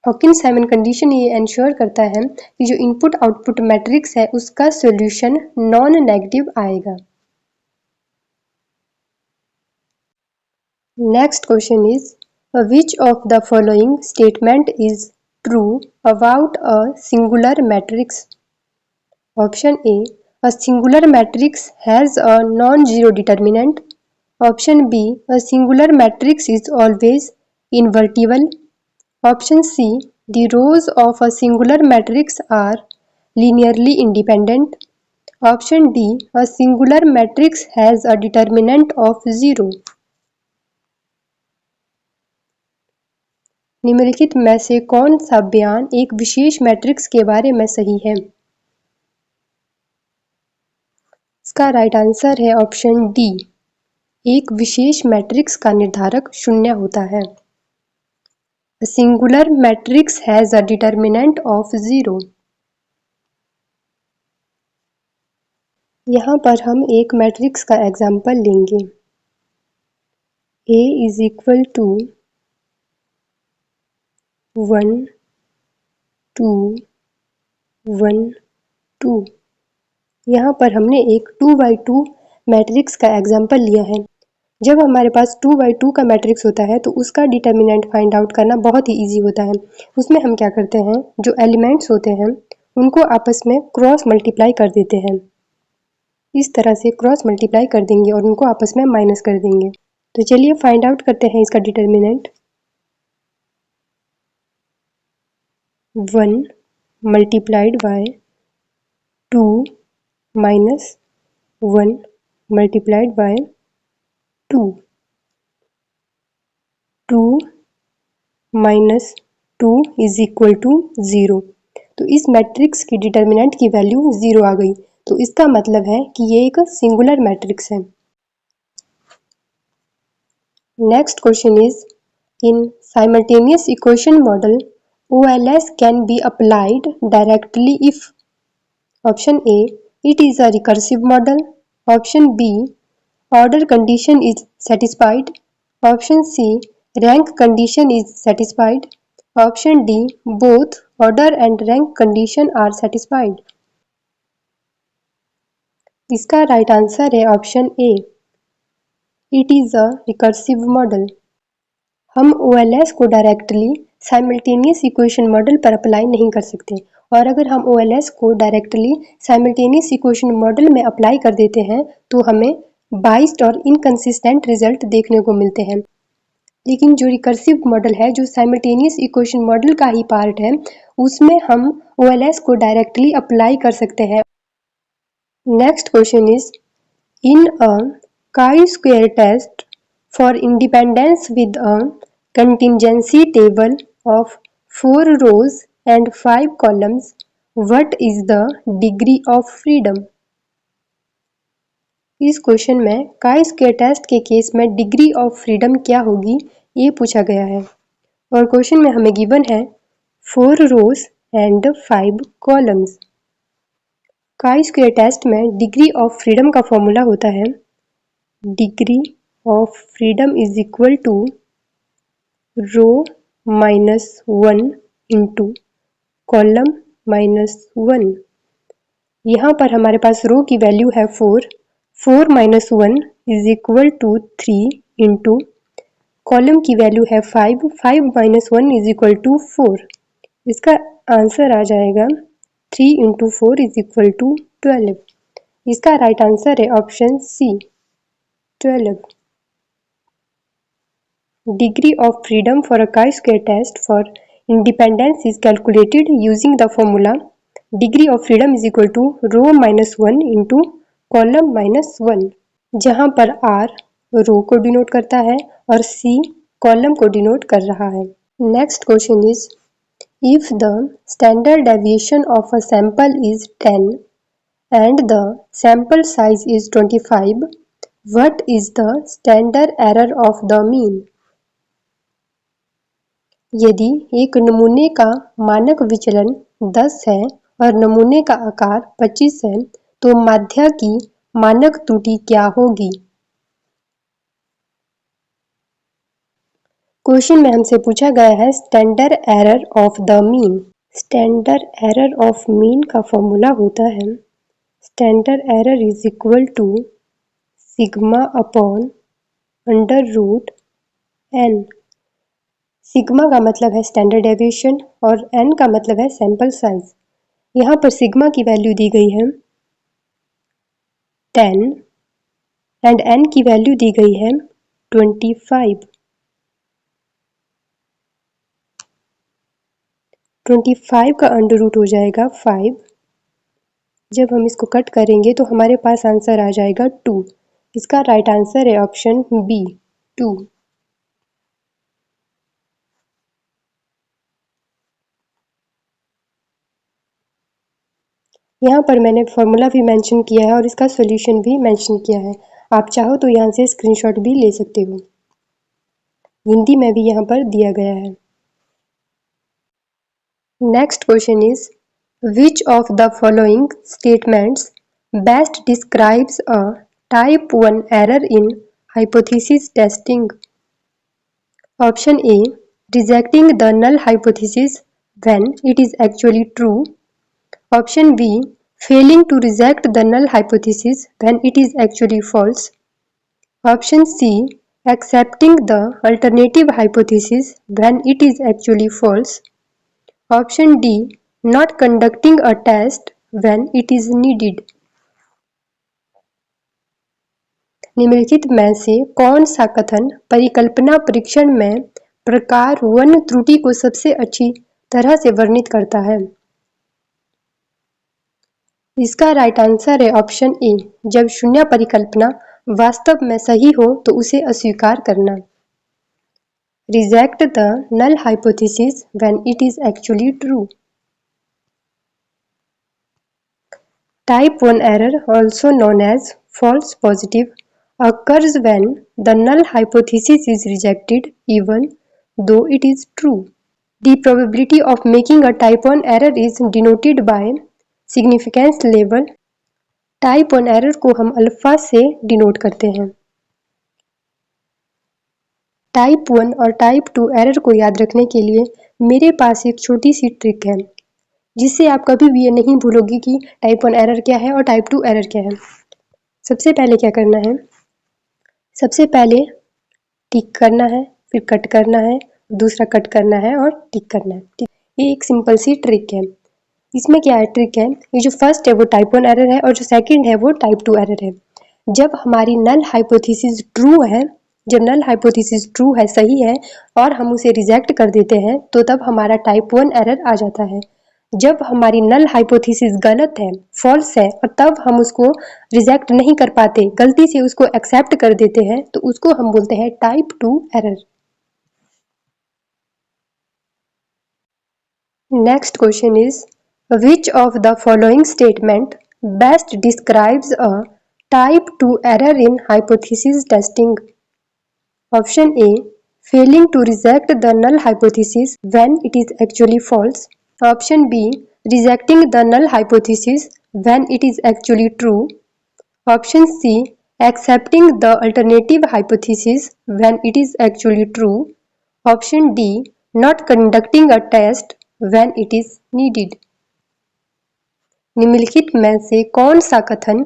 हॉकिंस-साइमन कंडीशन ये एंश्योर करता है कि जो इनपुट-आउटपुट मैट्रिक्स है उसका सॉल्यूशन नॉन-नेगेटिव आएगा। Next question is which of the following statement is true about a singular matrix? Option A a singular matrix has a non-zero determinant. Option B a singular matrix is always invertible. Option C the rows of a singular matrix are linearly independent. Option D a singular matrix has a determinant of 0. निम्नलिखित में से कौन सा बयान एक विशेष matrix के बारे में सही है? इसका राइट आंसर है ऑप्शन डी एक विशेष मैट्रिक्स का निर्धारक शून्य होता है। A singular matrix has a determinant of 0. यहाँ पर हम एक मैट्रिक्स का एग्जाम्पल लेंगे। A is equal to 1 2 1 2। यहाँ पर हमने एक 2 by 2 मैट्रिक्स का एग्जाम्पल लिया है। जब हमारे पास 2 by 2 का मैट्रिक्स होता है तो उसका डिटर्मिनेंट फाइंड आउट करना बहुत ही ईजी होता है। उसमें हम क्या करते हैं, जो एलिमेंट्स होते हैं उनको आपस में क्रॉस मल्टीप्लाई कर देते हैं। इस तरह से क्रॉस मल्टीप्लाई कर देंगे और उनको आपस में माइनस कर देंगे। तो चलिए फाइंड आउट करते हैं इसका determinant. 1 multiplied by 2 minus 1 multiplied by 2, 2 minus 2 is equal to 0। तो इस मैट्रिक्स की डिटर्मिनेंट की वैल्यू 0 आ गई। तो इसका मतलब है कि ये एक सिंगुलर मैट्रिक्स है। Next question is, in simultaneous equation model OLS can be applied directly if option A, it is a recursive model, option B, order condition is satisfied, option C, rank condition is satisfied, option D, both order and rank condition are satisfied। इसका right answer है option A, it is a recursive model. हम OLS को directly simultaneous equation model पर apply नहीं कर सकते, और अगर हम OLS को डायरेक्टली साइमल्टेनियस इक्वेशन मॉडल में अप्लाई कर देते हैं तो हमें बाइस्ड और इनकंसिस्टेंट रिजल्ट देखने को मिलते हैं। लेकिन जो रिकर्सिव मॉडल है, जो साइमल्टेनियस इक्वेशन मॉडल का ही पार्ट है, उसमें हम OLS को डायरेक्टली अप्लाई कर सकते हैं। Next question is, in a chi-square test for independence with a contingency table of 4 rows and 5 columns, what is the degree of freedom? इस क्वेश्चन में काई स्क्वायर टेस्ट के केस में डिग्री ऑफ फ्रीडम क्या होगी ये पूछा गया है, और क्वेश्चन में हमें गिवन है 4 rows and 5 columns. Chi square test में डिग्री ऑफ फ्रीडम का फॉर्मूला होता है degree of freedom is equal to row minus 1 into column minus 1। यहाँ पर हमारे पास रो की वैल्यू है 4, 4 minus 1 is equal to 3 into column की वैल्यू है 5, 5 माइनस 1 इज इक्वल टू 4। इसका आंसर आ जाएगा 3 इंटू 4 इज इक्वल टू 12। इसका राइट आंसर है option C, 12। Degree of freedom for a chi-square test for independence is calculated using the formula degree of freedom is equal to row minus 1 into column minus 1, जहाँ पर R रो को denote करता है और C column को denote कर रहा है। Next question is, if the standard deviation of a sample is 10 and the sample size is 25, what is the standard error of the mean? यदि एक नमूने का मानक विचलन 10 है और नमूने का आकार 25 है तो माध्य की मानक त्रुटि क्या होगी? क्वेश्चन में हमसे पूछा गया है standard error of the mean. Standard error of mean का फॉर्मूला होता है standard error is equal to sigma upon under root N. Sigma का मतलब है स्टैंडर्ड डेविएशन और एन का मतलब है सैंपल साइज। यहाँ पर सिग्मा की वैल्यू दी गई है 10 एंड एन की वैल्यू दी गई है 25। 25 का अंडर रूट हो जाएगा 5। जब हम इसको कट करेंगे तो हमारे पास आंसर आ जाएगा 2। इसका राइट आंसर है ऑप्शन बी, 2। यहाँ पर मैंने फॉर्मूला भी मेंशन किया है और इसका सॉल्यूशन भी मेंशन किया है। आप चाहो तो यहाँ से स्क्रीनशॉट भी ले सकते हो। हिंदी में भी यहाँ पर दिया गया है। Next question is, which of the following statements best describes a type 1 error in hypothesis testing? Option A, rejecting the null hypothesis when it is actually true. Option B, failing to reject the null hypothesis when it is actually false. Option C. Accepting the alternative hypothesis when it is actually false. Option D. Not conducting a test when it is needed. निम्नलिखित में से कौन सा कथन परिकल्पना परीक्षण में प्रकार 1 त्रुटि को सबसे अच्छी तरह से वर्णित करता है? इसका राइट आंसर है ऑप्शन ए। जब शून्य परिकल्पना वास्तव में सही हो तो उसे अस्वीकार करना। Reject the null hypothesis when it is actually true. Type 1 error, also known as false positive, occurs when the null hypothesis is rejected even though it is true. The probability of making a type 1 error is denoted by significance level. Type 1 error को हम alpha से denote करते हैं। Type 1 और type 2 error को याद रखने के लिए मेरे पास एक छोटी सी ट्रिक है जिससे आप कभी भी ये नहीं भूलोगे कि टाइप 1 एरर क्या है और टाइप 2 एरर क्या है। सबसे पहले क्या करना है, सबसे पहले टिक करना है, फिर कट करना है, दूसरा कट करना है और टिक करना है। ये एक सिंपल सी ट्रिक है। इसमें क्या है ट्रिक है, ये जो फर्स्ट है वो टाइप 1 एरर है और जो सेकंड है वो टाइप 2 एरर है। जब हमारी नल हाइपोथेसिस ट्रू है, जब नल हाइपोथेसिस ट्रू है, सही है और हम उसे रिजेक्ट कर देते हैं तो तब हमारा टाइप 1 एरर आ जाता है। जब हमारी नल हाइपोथेसिस गलत है, फॉल्स है और तब हम उसको रिजेक्ट नहीं कर पाते, गलती से उसको एक्सेप्ट कर देते हैं तो उसको हम बोलते हैं type 2 error. Next question is which of the following statement best describes a type 2 error in hypothesis testing? Option A. Failing to reject the null hypothesis when it is actually false. Option B. Rejecting the null hypothesis when it is actually true. Option C. Accepting the alternative hypothesis when it is actually true. Option D. Not conducting a test when it is needed. निम्नलिखित में से कौन सा कथन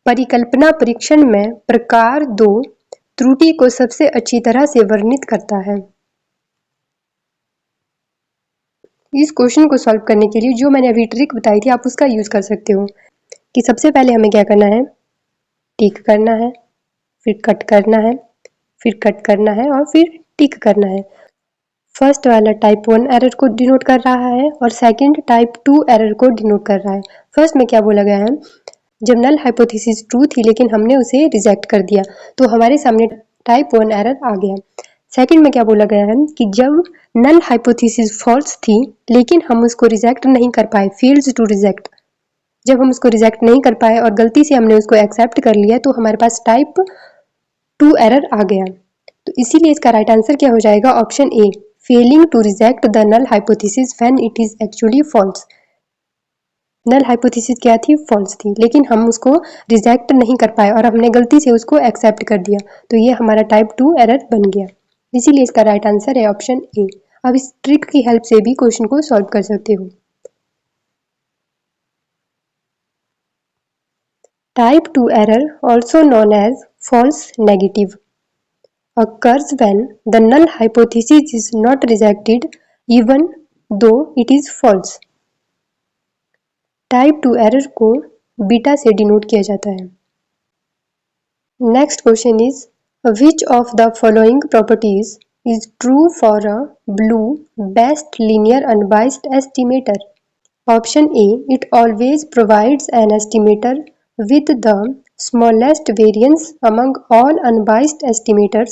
परिकल्पना परीक्षण में प्रकार 2 त्रुटि को सबसे अच्छी तरह से वर्णित करता है? इस क्वेश्चन को सॉल्व करने के लिए जो मैंने अभी ट्रिक बताई थी आप उसका यूज कर सकते हो कि सबसे पहले हमें क्या करना है, टिक करना है, फिर कट करना है, फिर कट करना है और फिर टिक करना है। फर्स्ट वाला टाइप 1 एरर को डिनोट कर रहा है और सेकंड टाइप 2 एरर को डिनोट कर रहा है। फर्स्ट में क्या बोला गया है, जब नल हाइपोथेसिस ट्रू थी लेकिन हमने उसे रिजेक्ट कर दिया तो हमारे सामने टाइप 1 एरर आ गया। सेकंड में क्या बोला गया है कि जब नल हाइपोथेसिस फॉल्स थी लेकिन हम उसको रिजेक्ट नहीं कर पाए, फेल्स टू रिजेक्ट, जब हम उसको रिजेक्ट नहीं कर पाए और गलती से हमने उसको एक्सेप्ट कर लिया तो हमारे पास टाइप 2 एरर आ गया। तो इसीलिए इसका राइट आंसर क्या हो जाएगा, option A, failing to reject the null hypothesis when it is actually false. Null hypothesis क्या थी, फॉल्स थी, लेकिन हम उसको रिजेक्ट नहीं कर पाए और हमने गलती से उसको एक्सेप्ट कर दिया तो ये हमारा टाइप 2 एरर बन गया। इसीलिए इसका राइट आंसर है ऑप्शन ए। अब इस ट्रिक की हेल्प से भी क्वेश्चन को सॉल्व कर सकते हो। Type 2 error, also known as false negative, occurs when the null hypothesis is not rejected even though it is false. Type 2 error को बीटा से डिनोट किया जाता है। Next question is which of the following properties is true for a blue best linear unbiased estimator? Option A, it always provides N estimator with the smallest variance among all unbiased estimators.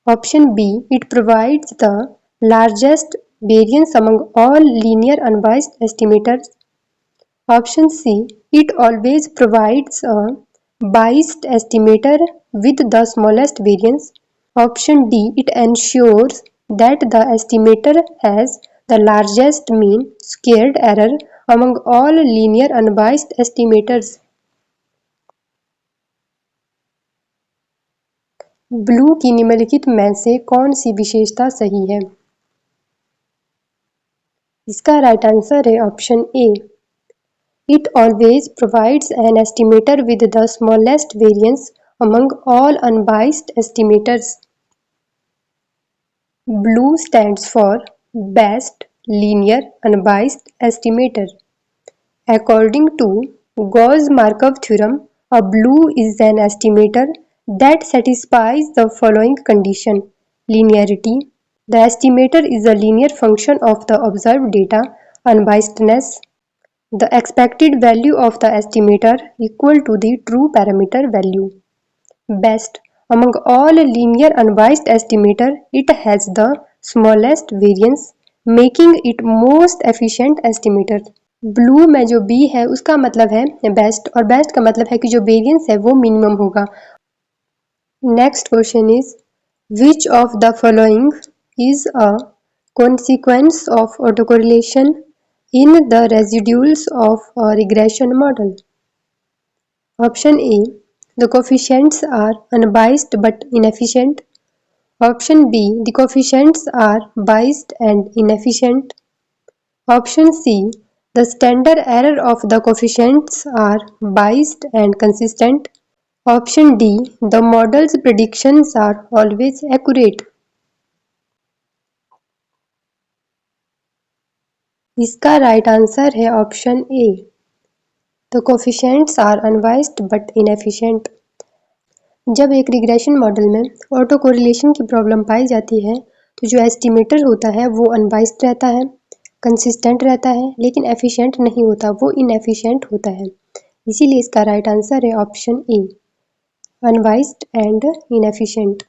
Option B, it provides the largest variance among all linear unbiased estimators. Option C, it always provides a biased estimator with the smallest variance. Option D, it ensures that the estimator has the largest mean squared error among all linear unbiased estimators. Blue की निम्नलिखित में से कौन सी विशेषता सही है? इसका right answer है option A, it always provides N estimator with the smallest variance among all unbiased estimators. Blue stands for Best Linear Unbiased Estimator. According to Gauss-Markov theorem, a blue is an estimator that satisfies the following condition: linearity. The estimator is a linear function of the observed data. Unbiasedness. The expected value of the estimator equal to the true parameter value. Best. Among all linear unbiased estimator, it has the smallest variance, making it most efficient estimator. Blue में जो B है उसका मतलब है best और best का मतलब है कि जो वेरिएंस है वो मिनिमम होगा. Next question is which of the following is a consequence of autocorrelation in the residuals of a regression model. Option A, the coefficients are unbiased but inefficient. Option B, the coefficients are biased and inefficient. Option C, the standard error of the coefficients are biased and consistent. Option D, the model's predictions are always accurate. इसका right answer है option A. The coefficients are unbiased but inefficient. जब एक regression model में autocorrelation की problem पाई जाती है तो जो एस्टिमेटर होता है वो अनबाइस्ड रहता है, कंसिस्टेंट रहता है, लेकिन एफिशिएंट नहीं होता, वो इनएफिशिएंट होता है. इसीलिए इसका राइट आंसर है option A, unbiased and inefficient.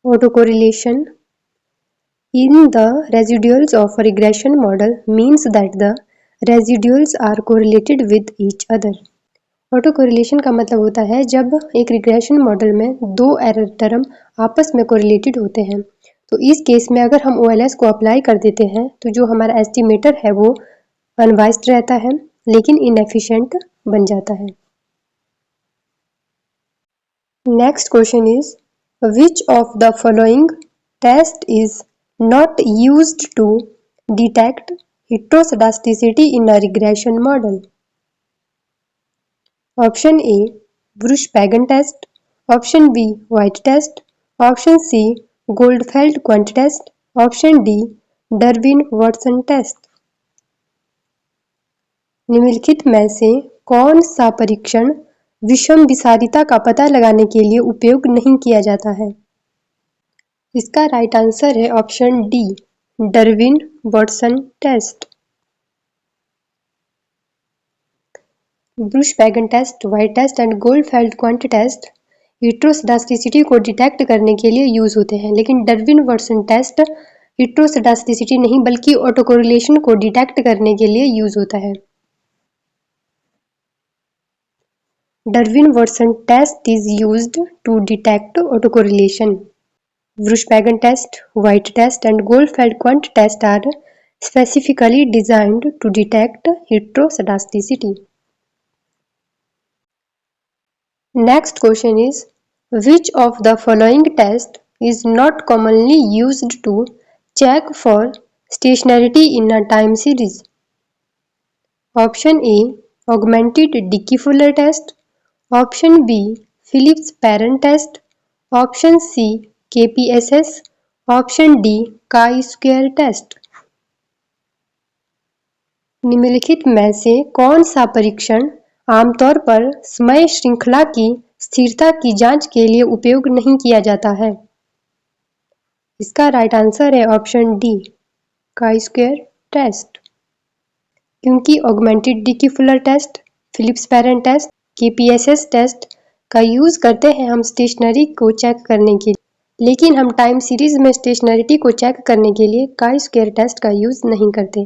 Autocorrelation in the residuals of a regression model means that the residuals are correlated with each other. Auto correlation का मतलब होता है जब एक रिग्रेशन मॉडल में दो एरर टर्म आपस में कोरिलेटेड होते हैं. तो इस केस में अगर हम OLS को अप्लाई कर देते हैं तो जो हमारा एस्टिमेटर है वो अनबाइस्ड रहता है लेकिन इनएफिशिएंट बन जाता है. Next question is which of the following test is not used to detect heteroscedasticity in a regression model? Option A, Bruch-Pagan test. Option B, White test. Option C, Goldfeld-Quant test. Option D, Durbin-Watson test. निम्नलिखित में से कौन सा परीक्षण विषम विषारिता का पता लगाने के लिए उपयोग नहीं किया जाता है? इसका राइट आंसर है option D, Durbin Watson test. Breusch Pagan test, white test and Goldfeld Quandt test heteroscedasticity को डिटेक्ट करने के लिए यूज होते हैं, लेकिन डर्विन वॉटसन टेस्ट हेटेरोस्केडास्टिसिटी नहीं बल्कि ऑटोकोरिलेशन को डिटेक्ट करने के लिए यूज होता है. Darwin-Watson test is used to detect autocorrelation. Bruch-Pagan test, White test and Goldfeld-Quant test are specifically designed to detect heteroscedasticity. Next question is, which of the following test is not commonly used to check for stationarity in a time series? Option A, augmented Dickey-Fuller test. Option B, Phillips-Perron test. Option C, KPSS. Option D, chi-square test. निम्नलिखित में से कौन सा परीक्षण आमतौर पर समय श्रृंखला की स्थिरता की जांच के लिए उपयोग नहीं किया जाता है? इसका राइट आंसर है ऑप्शन डी, chi-square टेस्ट. क्योंकि augmented Dickey Fuller test, Phillips Perron test, KPSS test का यूज करते हैं हम स्टेशनरी को चेक करने के लिए, लेकिन हम टाइम सीरीज में स्टेशनरिटी को चेक करने के लिए chi-square टेस्ट का यूज नहीं करते.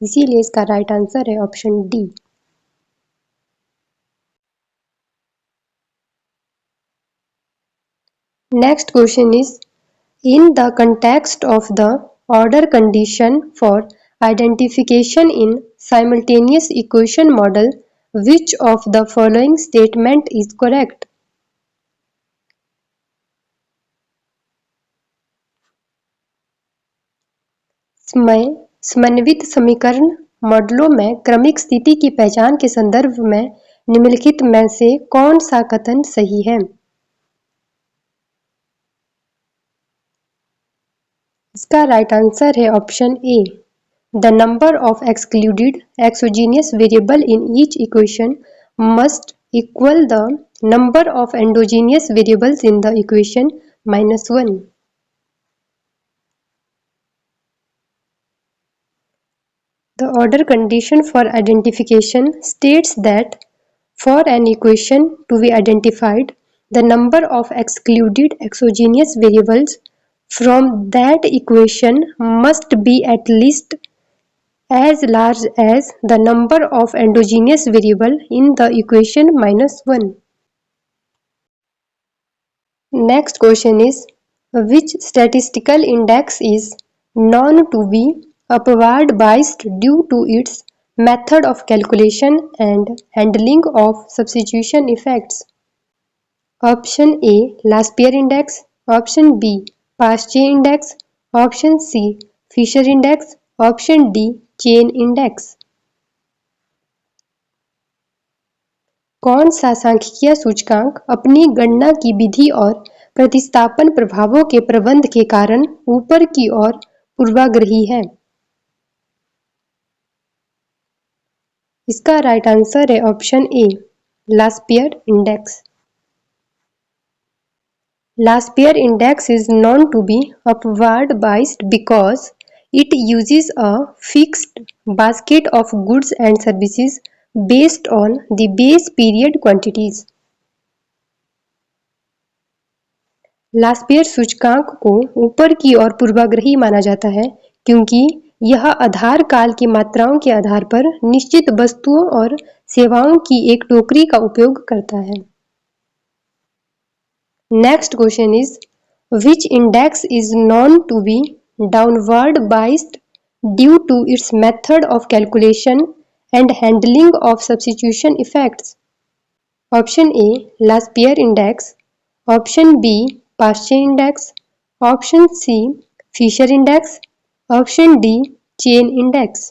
इसीलिए इसका राइट आंसर है option D. Next question is, in the context of the order condition for identification in simultaneous equation model, which of the following statement is correct? समन्वित समीकरण मॉडलों में क्रमिक स्थिति की पहचान के संदर्भ में निम्नलिखित में से कौन सा कथन सही है? इसका राइट आंसर है option A. The number of excluded exogenous variable in each equation must equal the number of endogenous variables in the equation minus 1. The order condition for identification states that for an equation to be identified, the number of excluded exogenous variables from that equation must be at least as large as the number of endogenous variable in the equation minus 1. Next question is, which statistical index is known to be upward biased due to its method of calculation and handling of substitution effects? Option A, Laspeyres index. Option B, Paasche index. Option C, Fisher index. Option D, Chain index. कौन सा सांख्यिकीय सूचकांक अपनी गणना की विधि और प्रतिस्थापन प्रभावों के प्रबंध के कारण ऊपर की ओर पूर्वाग्रही है? इसका राइट आंसर है option A, Laspeyres index. Laspeyres index is known to be upward biased because it uses a fixed basket of goods and services based on the base period quantities. लास्पियर सूचकांक को ऊपर की ओर पूर्वाग्रही माना जाता है क्योंकि यह आधार काल की मात्राओं के आधार पर निश्चित वस्तुओं और सेवाओं की एक टोकरी का उपयोग करता है। Next question is, which index is known to be downward biased due to its method of calculation and handling of substitution effects? Option A, Laspeyres index. Option B, Paasche index. Option C, Fisher index. Option D, Chain index.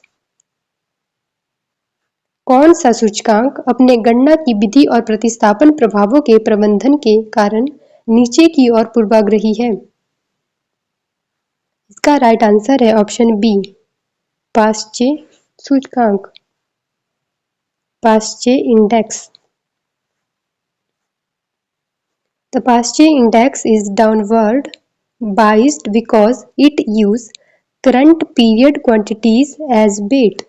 कौन सा सूचकांक अपने गणना की विधि और प्रतिस्थापन प्रभावों के प्रबंधन के कारण नीचे की ओर पूर्वाग्रही है? इसका राइट आंसर है ऑप्शन बी, पाश्चे सूचकांक, पाश्चे index. The Paasche index is downward biased because it uses current period quantities as bait.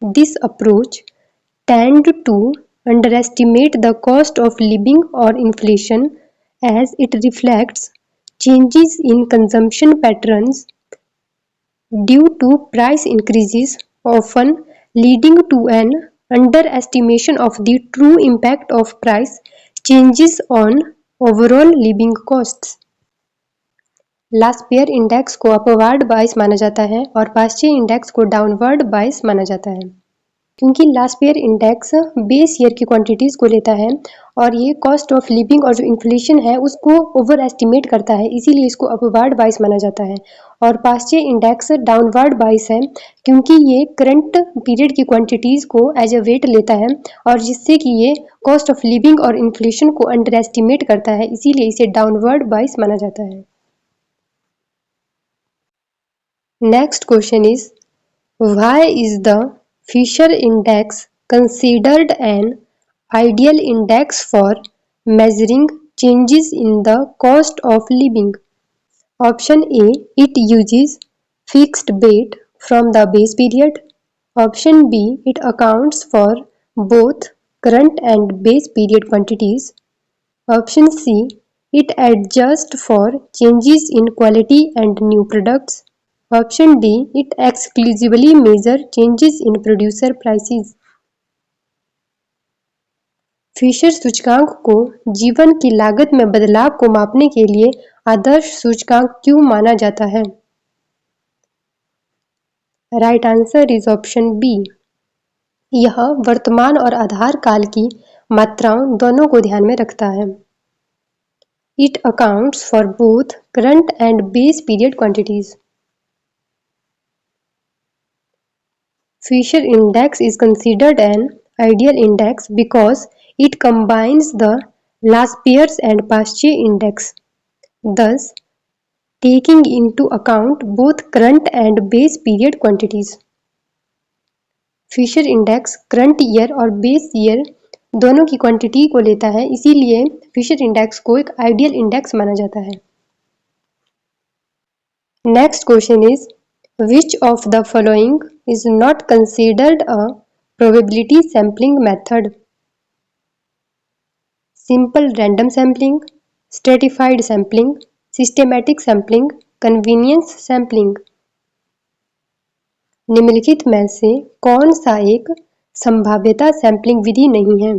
This approach tends to underestimate the cost of living or inflation as it reflects changes in consumption patterns due to price increases, often leading to an underestimation of the true impact of price changes on overall living costs. Laspeyres index को upward bias माना जाता है और पाश्चे index को downward बायस माना जाता है क्योंकि लास्पियर इंडेक्स बेस ईयर की क्वांटिटीज़ को लेता है और ये कॉस्ट ऑफ लिविंग और जो इन्फ्लेशन है उसको ओवर एस्टिमेट करता है, इसीलिए इसको अपवर्ड बायस माना जाता है। और पाश्चे इंडेक्स डाउनवर्ड बायस है क्योंकि ये करंट पीरियड की क्वांटिटीज़ को एज अ वेट लेता है और जिससे कि ये कॉस्ट ऑफ लिविंग और इन्फ्लेशन को अंडर एस्टिमेट करता है, इसीलिए इसे डाउनवर्ड बायस माना जाता है। Next question is, why is the Fisher index considered an ideal index for measuring changes in the cost of living? Option A, it uses fixed bait from the base period. Option B, it accounts for both current and base period quantities. Option C, it adjusts for changes in quality and new products. Option D, it exclusively measures changes in producer prices. Fisher सूचकांक को जीवन की लागत में बदलाव को मापने के लिए आदर्श सूचकांक क्यों माना जाता है? Right answer is option B. यह वर्तमान और आधार काल की मात्राओं दोनों को ध्यान में रखता है। It accounts for both current and base period quantities. Fisher index is considered an ideal index because it combines the last year's and past year index, thus taking into account both current and base period quantities. Fisher index current year और base year दोनों की quantity को लेता है, इसीलिए Fisher index को एक ideal index माना जाता है। Next question is which of the following is not considered a probability sampling method? Simple random sampling, stratified sampling, systematic sampling, convenience sampling. निम्नलिखित में से कौन सा एक संभाव्यता सैंपलिंग विधि नहीं है?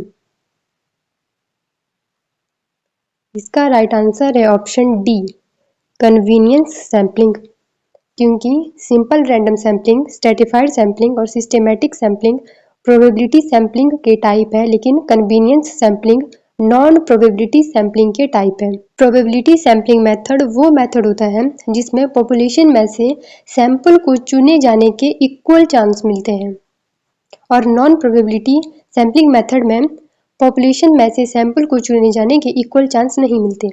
इसका राइट आंसर है ऑप्शन डी, कन्वीनियंस सैंपलिंग, क्योंकि simple random sampling, stratified sampling और सिस्टेमैटिक सैंपलिंग प्रोबेबिलिटी सैंपलिंग के टाइप है, लेकिन convenience sampling non probability sampling के टाइप है। प्रोबेबिलिटी सैंपलिंग मेथड वो मेथड होता है जिसमें पॉपुलेशन में से सैंपल को चुने जाने के इक्वल चांस मिलते हैं, और नॉन प्रोबेबिलिटी सैंपलिंग मेथड में पॉपुलेशन में से सैंपल को चुने जाने के इक्वल चांस नहीं मिलते।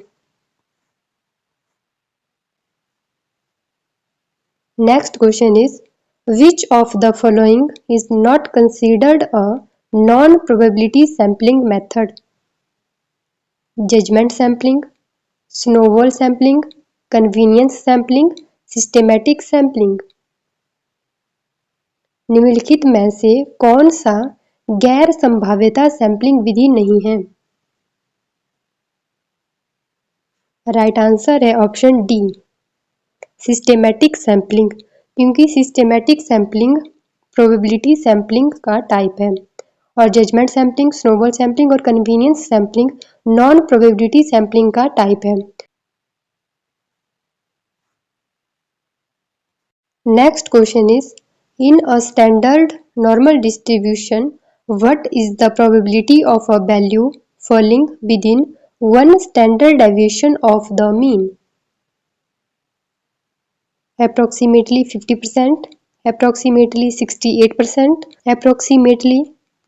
Next question is which of the following is not considered a non probability sampling method? Judgment sampling, snowball sampling, convenience sampling, systematic sampling. निम्नलिखित में से कौन सा गैर संभाव्यता सैंपलिंग विधि नहीं है? राइट आंसर है ऑप्शन डी, सिस्टेमैटिक सैंपलिंग, क्योंकि सिस्टेमैटिक सैंपलिंग प्रोबेबिलिटी सैंपलिंग का टाइप है, और जजमेंट सैंपलिंग, स्नोबॉल सैंपलिंग और convenience sampling non probability sampling का टाइप है। Next question is in a standard normal distribution what is the probability of a value falling within one standard deviation of the mean? Approximately 50%, approximately 68%, approximately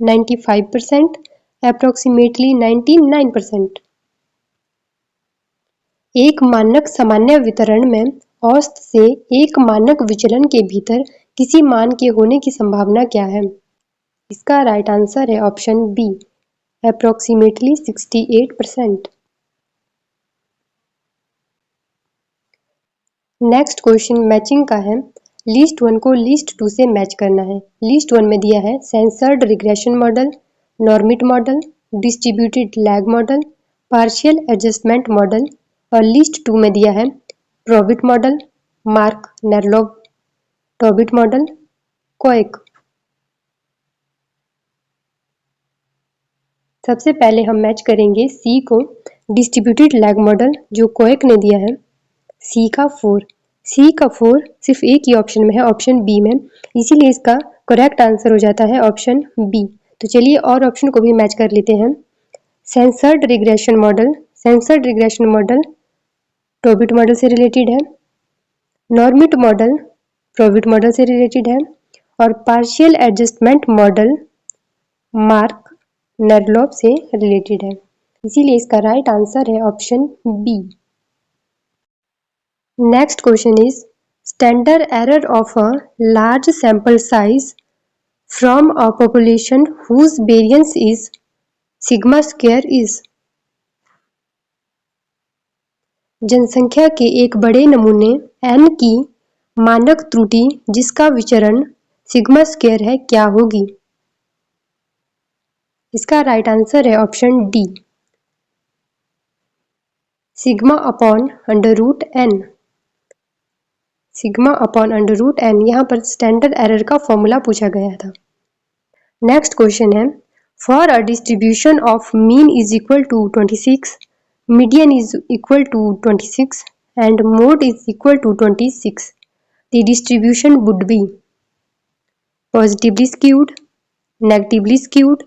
95%, approximately 99%। एक मानक सामान्य वितरण में औसत से एक मानक विचलन के भीतर किसी मान के होने की संभावना क्या है? इसका राइट आंसर है option B, approximately 68%। Next question matching का है। लिस्ट 1 को लिस्ट 2 से मैच करना है। लिस्ट 1 में दिया है censored regression model, normit model, distributed lag model, partial adjustment model, और लिस्ट 2 में दिया है probit model, Marc Nerlove Tobit model, Koyck. सबसे पहले हम मैच करेंगे सी को डिस्ट्रीब्यूटेड लैग मॉडल जो कोएक ने दिया है, सी का 4 सिर्फ एक ही ऑप्शन में है, ऑप्शन बी में, इसीलिए इसका करेक्ट आंसर हो जाता है ऑप्शन बी। तो चलिए और ऑप्शन को भी मैच कर लेते हैं। Censored regression model Tobit model से रिलेटेड है, नॉर्मिट मॉडल प्रोबिट मॉडल से रिलेटेड है, और partial adjustment model Marc Nerlove से रिलेटेड है, इसीलिए इसका राइट आंसर है option B. Next question is standard error of a large sample size from a population whose variance is sigma square is. जनसंख्या के एक बड़े नमूने n की मानक त्रुटि जिसका विचरण सिग्मा स्क्वायर है क्या होगी? इसका राइट आंसर है option D, sigma upon under root n। Sigma upon under root n यहाँ पर स्टैंडर्ड एरर का फॉर्मूला पूछा गया था। नेक्स्ट क्वेश्चन है for a distribution of mean is equal to 26, median is equal to 26 and mode is equal to 26, the distribution would be positively skewed, negatively skewed,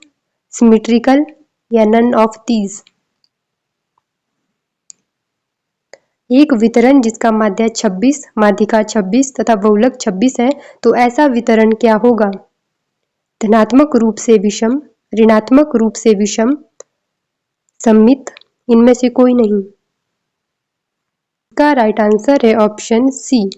symmetrical या none of these. एक वितरण जिसका माध्य 26, माध्यिका 26 तथा बहुलक 26 है, तो ऐसा वितरण क्या होगा? धनात्मक रूप से विषम, ऋणात्मक रूप से विषम, सममित, इनमें से कोई नहीं। इसका राइट आंसर है ऑप्शन सी,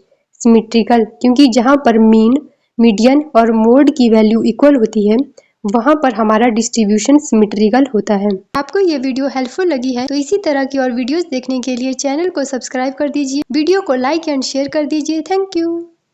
सिमेट्रिकल, क्योंकि जहां पर मीन, मीडियन और मोड की वैल्यू इक्वल होती है वहां पर हमारा डिस्ट्रीब्यूशन सिमेट्रिकल होता है। आपको ये वीडियो हेल्पफुल लगी है तो इसी तरह की और वीडियोस देखने के लिए चैनल को सब्सक्राइब कर दीजिए, वीडियो को लाइक एंड शेयर कर दीजिए। Thank you.